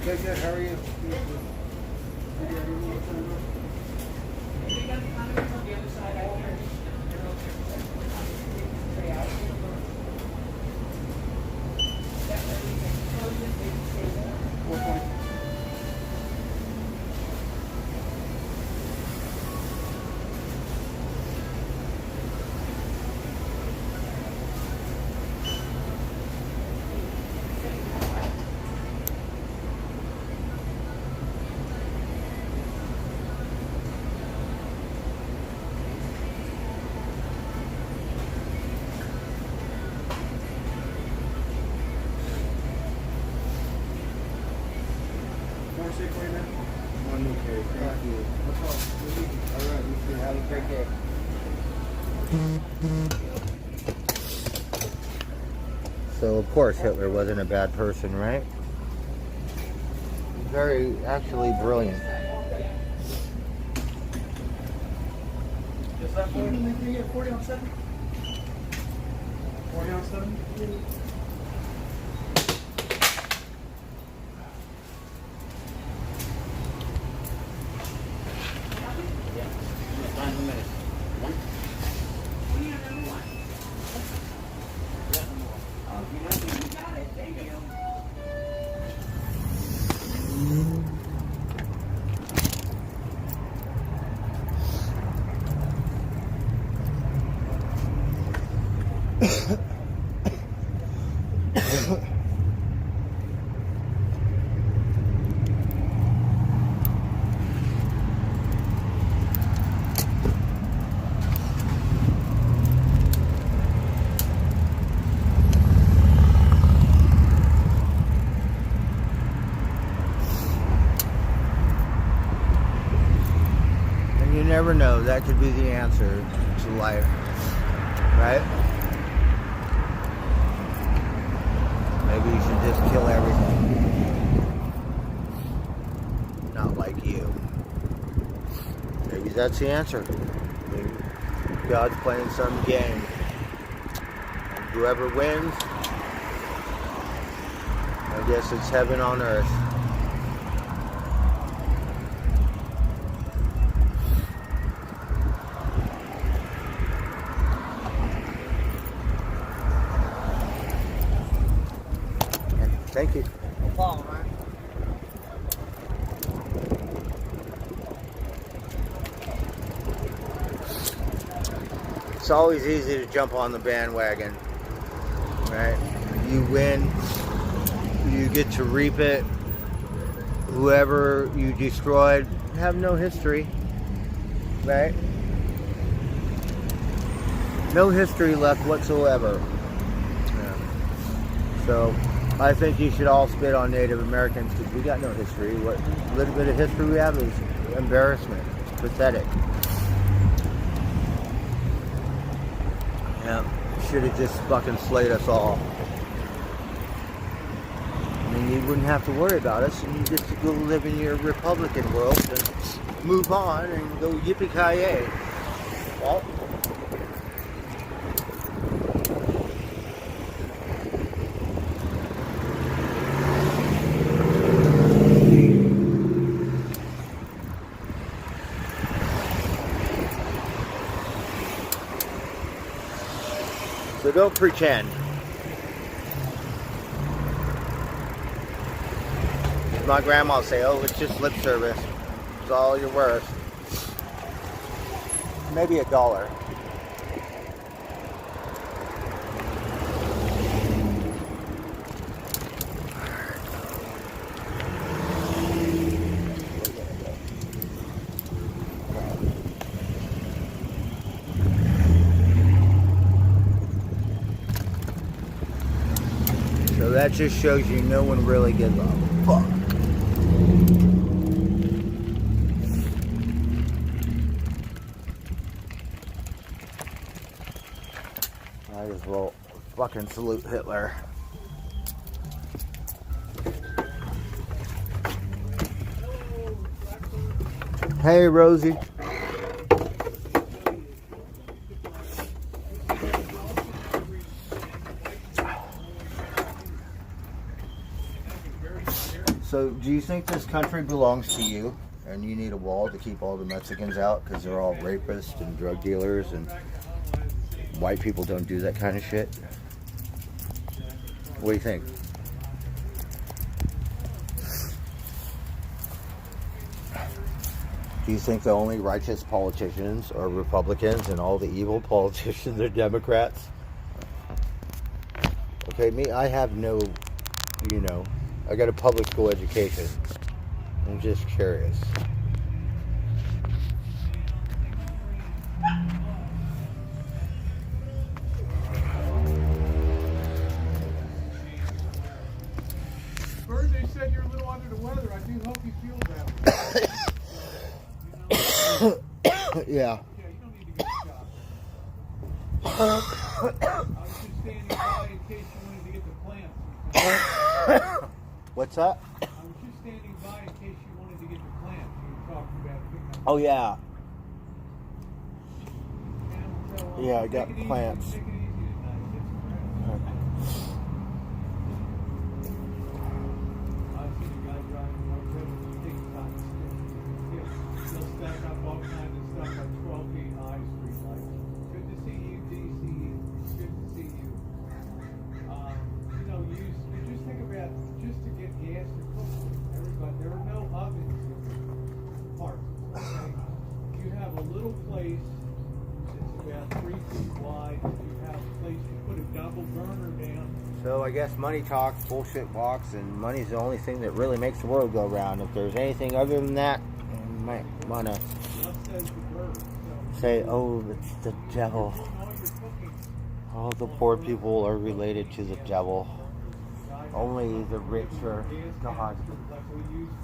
Good, how are you? So of course Hitler wasn't a bad person, right? Very, actually brilliant. Is that 40 on 7? 40 on 7? never know. That could be the answer to life, right? Maybe you should just kill everything. Not like you. Maybe that's the answer. Maybe God's playing some game. And whoever wins, I guess it's heaven on earth. Thank you. No problem, man. It's always easy to jump on the bandwagon, right? You win, you get to reap it. Whoever you destroyed have no history, right? No history left whatsoever. Yeah. So I think you should all spit on Native Americans because we got no history. What little bit of history we have is embarrassment. It's pathetic. Yeah, should have just fucking slayed us all. I mean, you wouldn't have to worry about us, and you get to go live in your Republican world and move on and go yippee-ki-yay. Well, so don't pretend. My grandma say, oh, it's just lip service. It's all you're worth. Maybe $1. So that just shows you no one really gives a fuck. Might as well fucking salute Hitler. Hey, Rosie. So, do you think this country belongs to you? And you need a wall to keep all the Mexicans out because they're all rapists and drug dealers and white people don't do that kind of shit? What do you think? Do you think the only righteous politicians are Republicans and all the evil politicians are Democrats? Okay, me, I have no, I got a public school education. I'm just curious. Birthday said you're a little under the weather. I do hope you feel better. Yeah. Yeah, you don't need to get a shot. I was just standing by in case you wanted to get the plants. What's that? I was just standing by in case you wanted to get the plants. You were talking about picking up. Oh, yeah. And so, Yeah, I got take it easy, plants. Take it easy tonight. Get some rest. I see the guy driving the road. Take time to He'll stack up all kinds of stuff like 12 feet high street lights. Good to see you, DC. Good to see you. You just think about just to get gas to cook with. Everybody, there are no ovens in parks. Okay? You have a little place that's about 3 feet wide. You have a place to put a double burner down. So I guess money talks, bullshit walks, and money's the only thing that really makes the world go round. If there's anything other than that, you might want to What says the bird? So, say, oh, it's the devil. all your cooking. All the poor people are related to the devil. Only the rich are God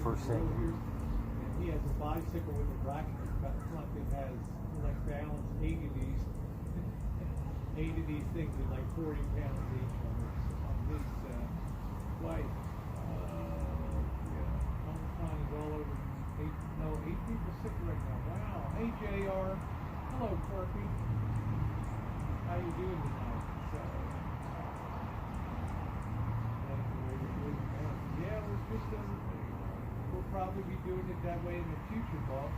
forsaken. he has a bicycle with a bracket cut front that has like balance 80 of these things at like 40 pounds each on his wife. Omicron is all over. Eight people sick right now. Wow. Hey JR. Hello Quirky. How you doing tonight? Yeah, we're just we'll probably be doing it that way in the future, boss.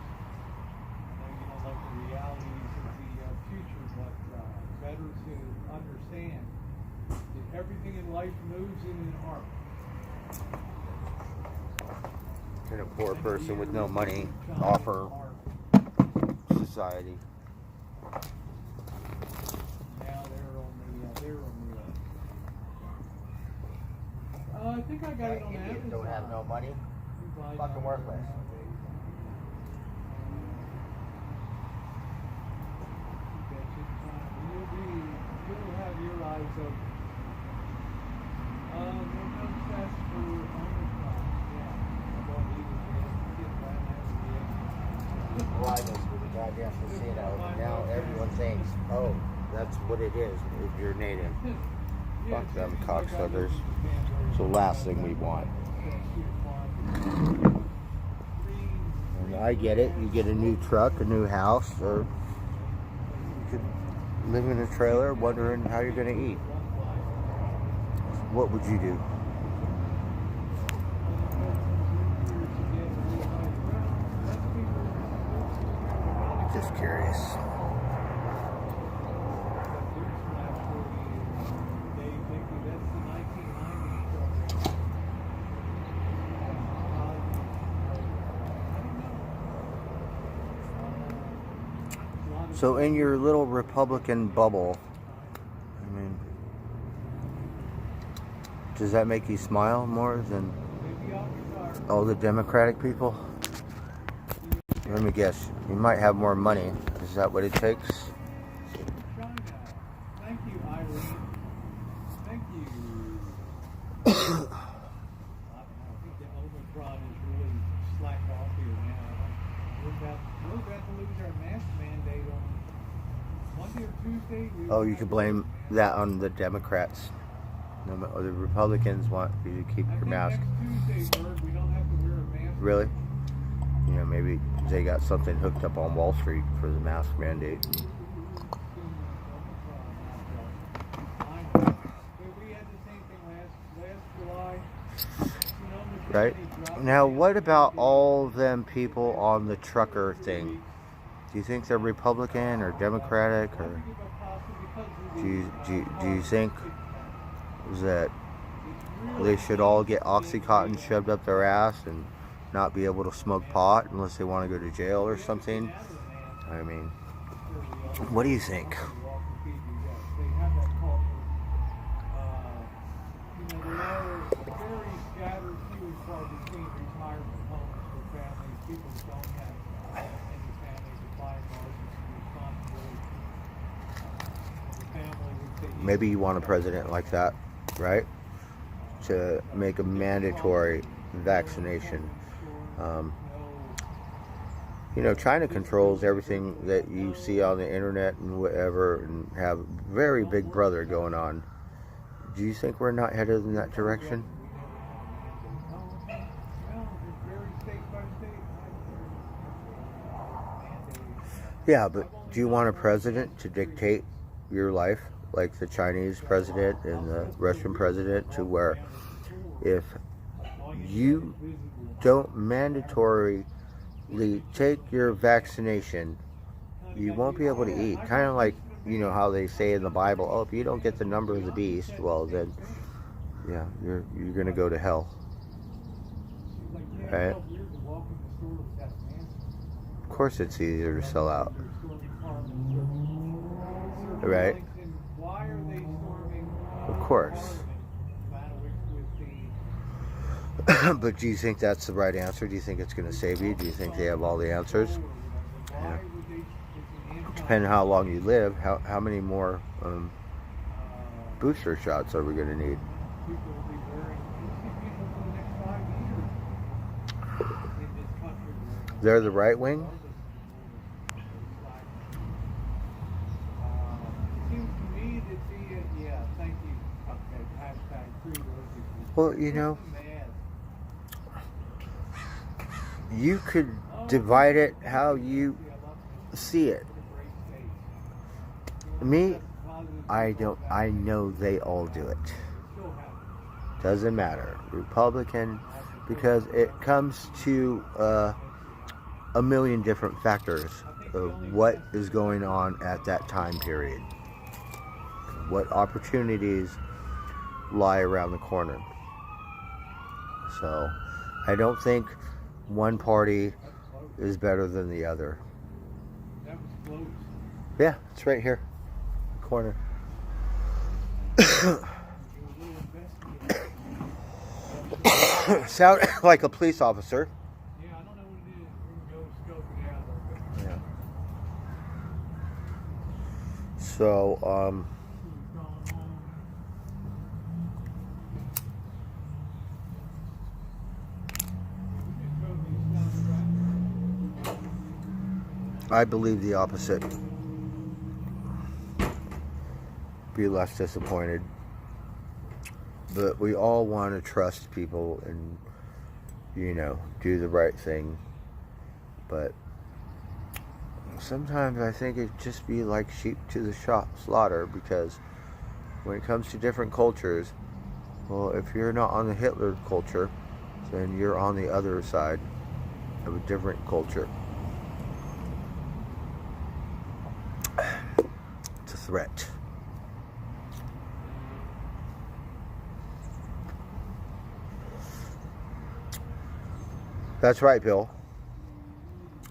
Like the realities of the future, but better to understand that everything in life moves in an arc. Can a poor person with no money offer society? Now they're on the I think I got it on Amazon. Don't have no money? Fucking worthless. You'll have your eyes open. No test for Omicron. Yeah. Well, I know for the goddamn casino. Now everyone thinks, oh, that's what it is if you're native. Fuck them cocksuckers. It's the last thing we want. And I get it. You get a new truck, a new house, or you could live in a trailer wondering how you're going to eat. What would you do? Just curious. So in your little Republican bubble, I mean, does that make you smile more than all the Democratic people? Let me guess, you might have more money. Is that what it takes? Thank you, Eileen. Thank you. I think the Omicron is really slacked off here now. We're about to lose our mask mandate on Monday or Tuesday. Oh, you could blame that on the Democrats. No, the Republicans want you to keep your mask. Next Tuesday, Bird, we don't have to wear a mask. Really? You know, maybe they got something hooked up on Wall Street for the mask mandate. Right? Now, what about all them people on the trucker thing? Do you think they're Republican or Democratic, or do you think that they should all get Oxycontin shoved up their ass and not be able to smoke pot unless they want to go to jail or something? I mean, what do you think? Maybe you want a president like that, right? To make a mandatory vaccination. You know, China controls everything that you see on the internet and whatever, and have very big brother going on. Do you think we're not headed in that direction? Yeah, but do you want a president to dictate your life like the Chinese president and the Russian president, to where if you don't mandatorily take your vaccination, you won't be able to eat? Kind of like, you know, how they say in the Bible, oh, if you don't get the number of the beast, well then, yeah, you're going to go to hell. Right? Of course it's easier to sell out. Right? Of course. But do you think that's the right answer? Do you think it's going to save you? Do you think they have all the answers? Yeah. Depending on how long you live, how many more booster shots are we going to need? They're the right wing? Seems to me to be yeah, thank you. Okay, hashtag free worship. Well, you know, you could divide it how you see it. Me, I know they all do it. Doesn't matter. Republican, because it comes to a million different factors of what is going on at that time period. What opportunities lie around the corner. So, I don't think one party is better than the other. Yeah, it's right here. Corner. Sound like a police officer. Yeah, I don't know what it is. We can go scope it out a little bit. Yeah. So, I believe the opposite. Be less disappointed. But we all want to trust people and, you know, do the right thing. But sometimes I think it just be like sheep to the slaughter, because when it comes to different cultures, well, if you're not on the Hitler culture, then you're on the other side of a different culture. It's a threat. That's right, Bill.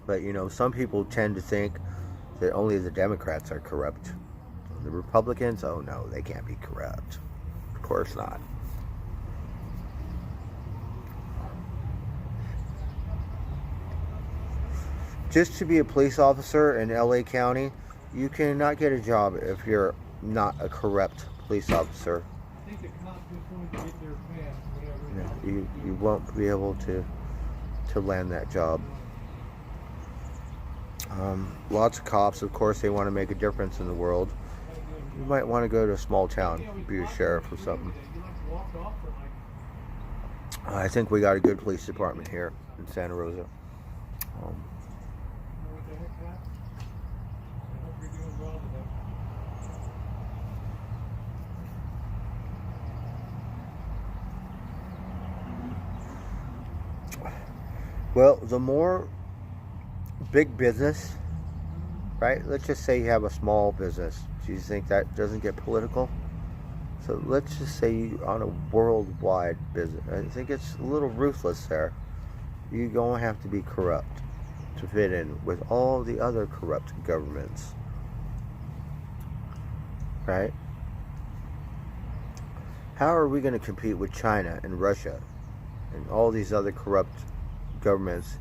But, you know, some people tend to think that only the Democrats are corrupt. The Republicans, oh no, they can't be corrupt. Of course not. Just to be a police officer in LA County, you cannot get a job if you're not a corrupt police officer. I think the cops just want to get their pass, whatever. You won't be able to land that job. Lots of cops, of course, they want to make a difference in the world. You might want to go to a small town, be a sheriff or something. I think we got a good police department here in Santa Rosa. Well, the more big business, right? Let's just say you have a small business. Do you think that doesn't get political? So let's just say you're on a worldwide business. I think it's a little ruthless there. You're going to have to be corrupt to fit in with all the other corrupt governments. Right? How are we going to compete with China and Russia and all these other corrupt governments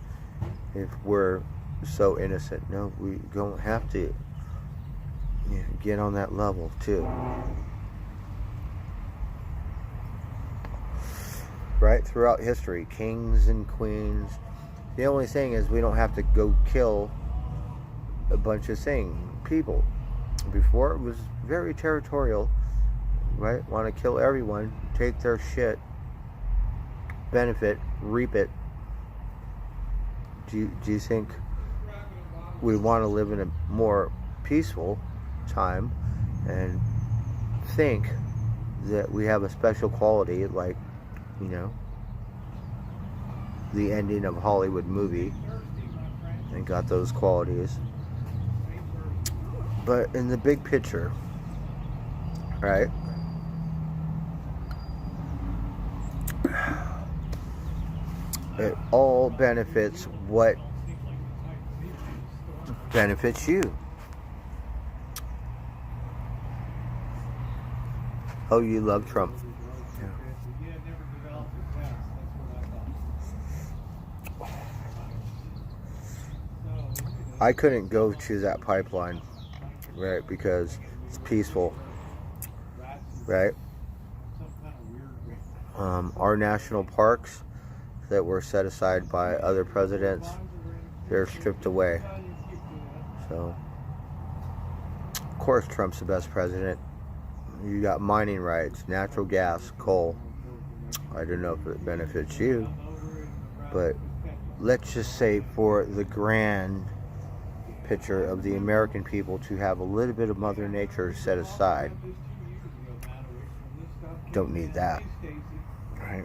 if we're so innocent? No, we don't have to get on that level too. Right? Throughout history, kings and queens. The only thing is we don't have to go kill a bunch of people. Before, it was very territorial, right? Want to kill everyone, take their shit, benefit, reap it. Do you think we want to live in a more peaceful time and think that we have a special quality, like, you know, the ending of a Hollywood movie, and got those qualities? But in the big picture, right? It all benefits what benefits you. Oh, you love Trump. I couldn't go to that pipeline, right, because it's peaceful, right? Our national parks that were set aside by other presidents they're stripped away. So, of course, Trump's the best president. You got mining rights, natural gas, coal. I don't know if it benefits you, but let's just say for the grand picture of the American people to have a little bit of Mother Nature set aside. Don't need that, right?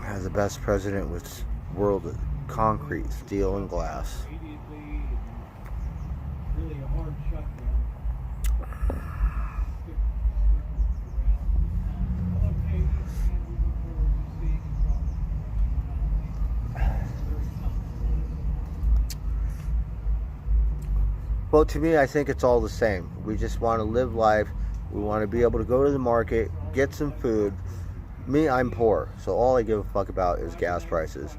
Has the best president with world of concrete, steel, and glass. Well, to me, I think it's all the same. We just want to live life. We want to be able to go to the market, get some food. Me, I'm poor, so all I give a fuck about is gas prices.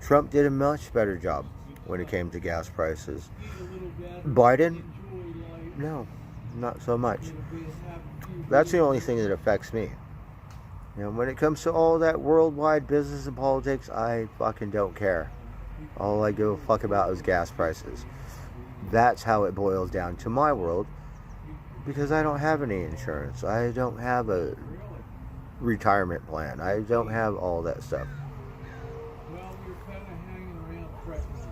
Trump did a much better job when it came to gas prices. Biden? No, not so much. That's the only thing that affects me. You know, when it comes to all that worldwide business and politics, I fucking don't care. All I give a fuck about is gas prices. That's how it boils down to my world, because I don't have any insurance. I don't have a retirement plan. I don't have all that stuff. Well, you're kind of hanging around threatening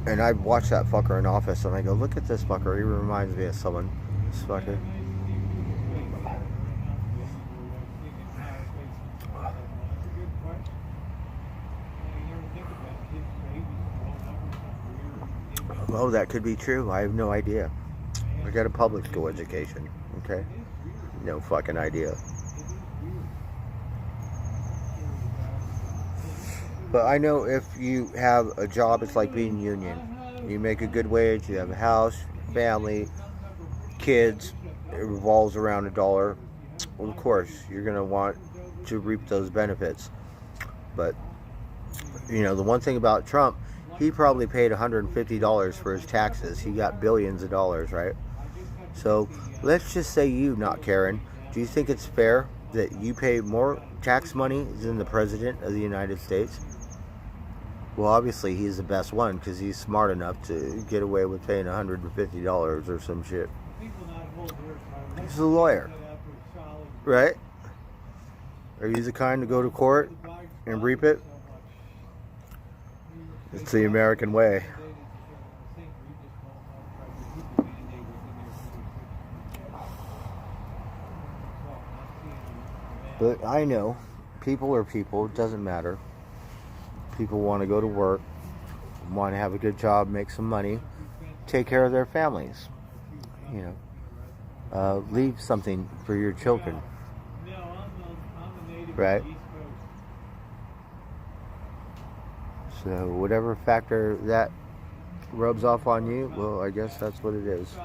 And I watch that fucker in office and I go, look at this fucker. He reminds me of someone. This fucker. Oh, that could be true. I have no idea. I got a public school education. Okay? No fucking idea. But I know if you have a job, it's like being union. You make a good wage, you have a house, family, kids, it revolves around $1. Well, of course, you're going to want to reap those benefits. But, you know, the one thing about Trump, he probably paid $150 for his taxes. He got billions of dollars, right? So let's just say you, not Karen, do you think it's fair that you pay more tax money than the President of the United States? Well, obviously he's the best one because he's smart enough to get away with paying $150 or some shit. He's a lawyer, right? Are you the kind to go to court and reap it? It's the American way. But I know, people are people, it doesn't matter. People want to go to work, want to have a good job, make some money, take care of their families. You know, leave something for your children. Right? So whatever factor that rubs off on you, well, I guess that's what it is.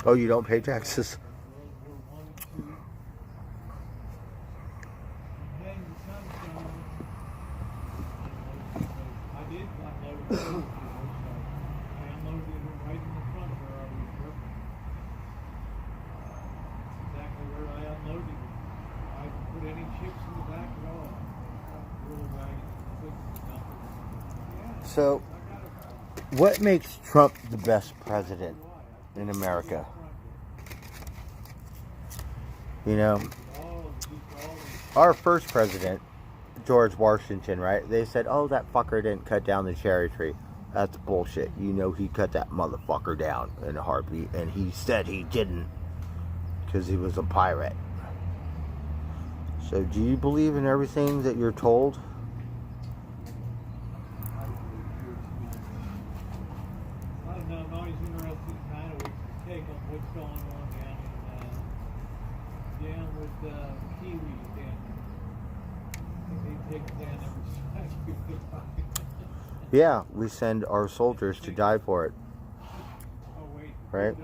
Oh, you don't pay taxes? So, what makes Trump the best president in America? You know, our first president, George Washington, right? They said, oh, that fucker didn't cut down the cherry tree. That's bullshit. You know he cut that motherfucker down in a heartbeat. And he said he didn't because he was a pirate. So do you believe in everything that you're told? I don't know. I'm always interested in kind of take on what's going on down with Kiwi down there. They take down every side. Yeah, we send our soldiers to die for it. Right?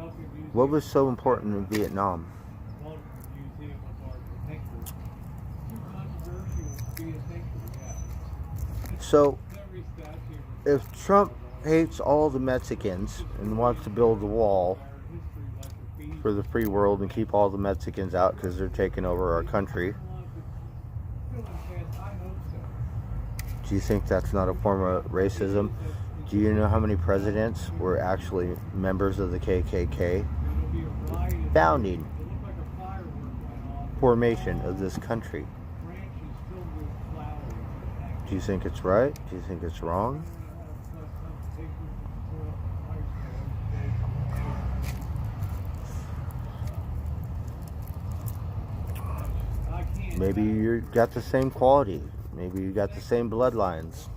What was so important in Vietnam? So, if Trump hates all the Mexicans and wants to build the wall for the free world and keep all the Mexicans out because they're taking over our country, do you think that's not a form of racism? Do you know how many presidents were actually members of the KKK? Founding formation of this country. Do you think it's right? Do you think it's wrong? Maybe you got the same quality. Maybe you got the same bloodlines.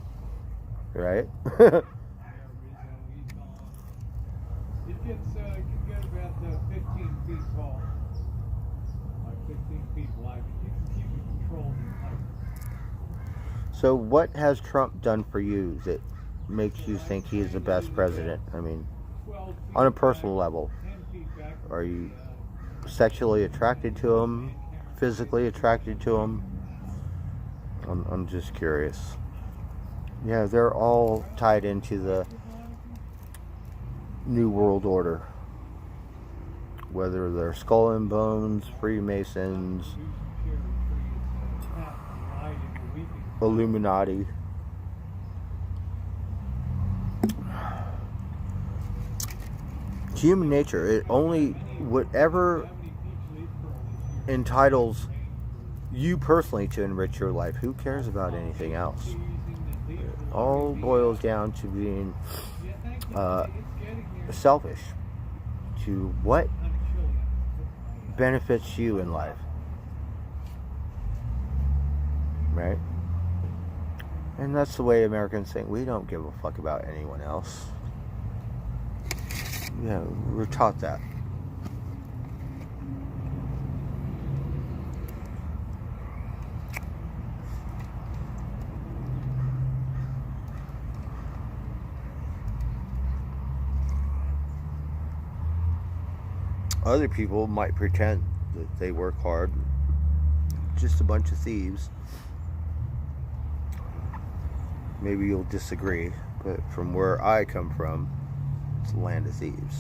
Right? It can get about 15 feet tall, like 15 feet wide. But you can keep it controlled. So what has Trump done for you that makes you think he is the best president? I mean, on a personal level, are you sexually attracted to him? Physically attracted to him? I'm just curious. Yeah, they're all tied into the New World Order. Whether they're Skull and Bones, Freemasons, Illuminati. It's human nature. It only, whatever entitles you personally to enrich your life, who cares about anything else? It all boils down to being selfish, to what benefits you in life, right? And that's the way Americans think. We don't give a fuck about anyone else. Yeah, we're taught that. Other people might pretend that they work hard. Just a bunch of thieves. Maybe you'll disagree, but from where I come from, it's a land of thieves.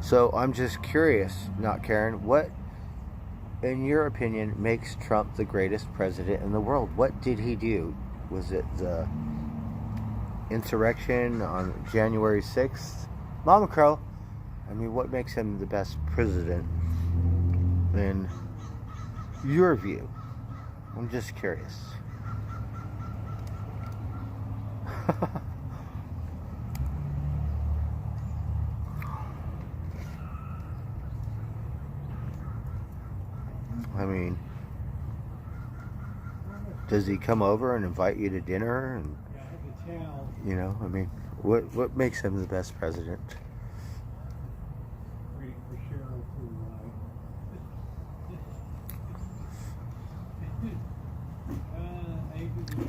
So I'm just curious, not Karen, what, in your opinion, makes Trump the greatest president in the world? What did he do? Was it the insurrection on January 6th? Mama Crow. I mean, what makes him the best president in your view? I'm just curious. I mean, does he come over and invite you to dinner? And you know, I mean, what makes him the best president?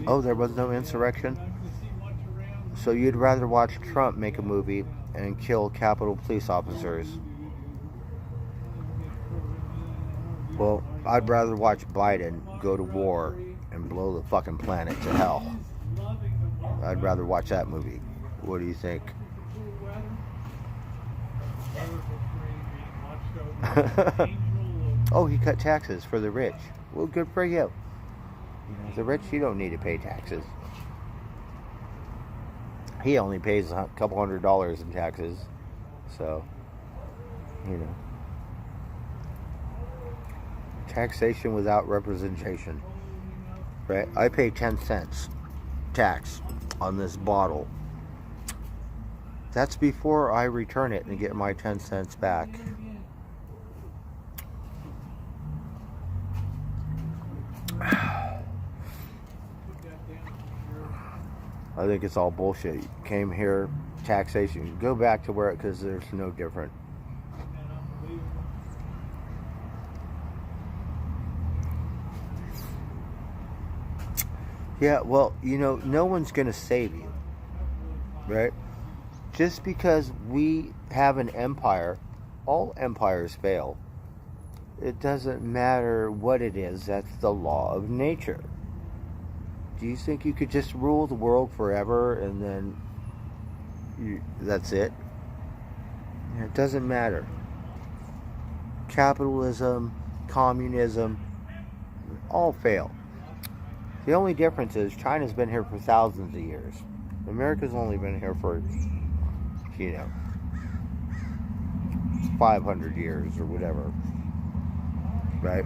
Oh, there was no insurrection? So you'd rather watch Trump make a movie and kill Capitol Police officers? Well, I'd rather watch Biden go to war and blow the fucking planet to hell. I'd rather watch that movie. What do you think? Oh, he cut taxes for the rich. Well, good for you. You know, the rich, you don't need to pay taxes. He only pays a couple $100 in taxes. So, you know. Taxation without representation. Right? I pay 10 cents tax on this bottle. That's before I return it and get my 10 cents back. I think it's all bullshit. You came here, taxation. Go back to where, because there's no different. Yeah, well, you know, no one's going to save you, right? Just because we have an empire, all empires fail. It doesn't matter what it is. That's the law of nature. Do you think you could just rule the world forever and then that's it? It doesn't matter. Capitalism, communism, all fail. The only difference is China's been here for thousands of years. America's only been here for, 500 years or whatever. Right?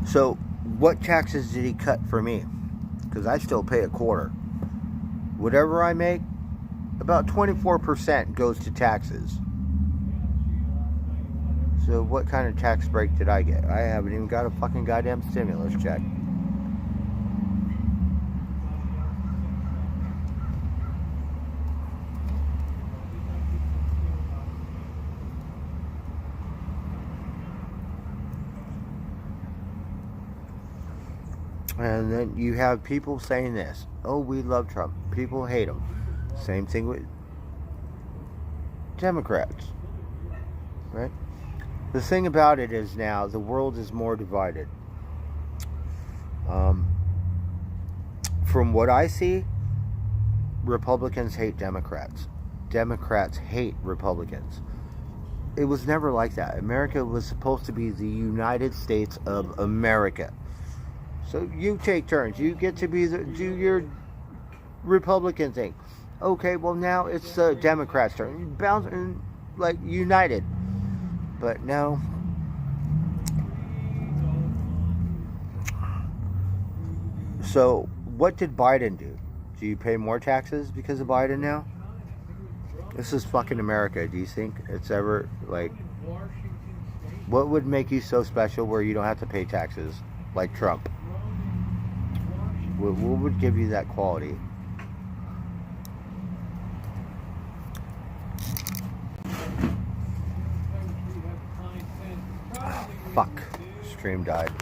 So, what taxes did he cut for me? Because I still pay a quarter. Whatever I make, about 24% goes to taxes. So what kind of tax break did I get? I haven't even got a fucking goddamn stimulus check. And then you have people saying this. Oh, we love Trump. People hate him. Same thing with Democrats. Right? The thing about it is now the world is more divided. From what I see, Republicans hate Democrats. Democrats hate Republicans. It was never like that. America was supposed to be the United States of America. So you take turns. You get to do your Republican thing. Okay, well now it's the Democrats' turn. Bounce and united. But no. So what did Biden do? Do you pay more taxes because of Biden now? This is fucking America. Do you think it's ever what would make you so special where you don't have to pay taxes like Trump? What would give you that quality? Fuck. Stream died.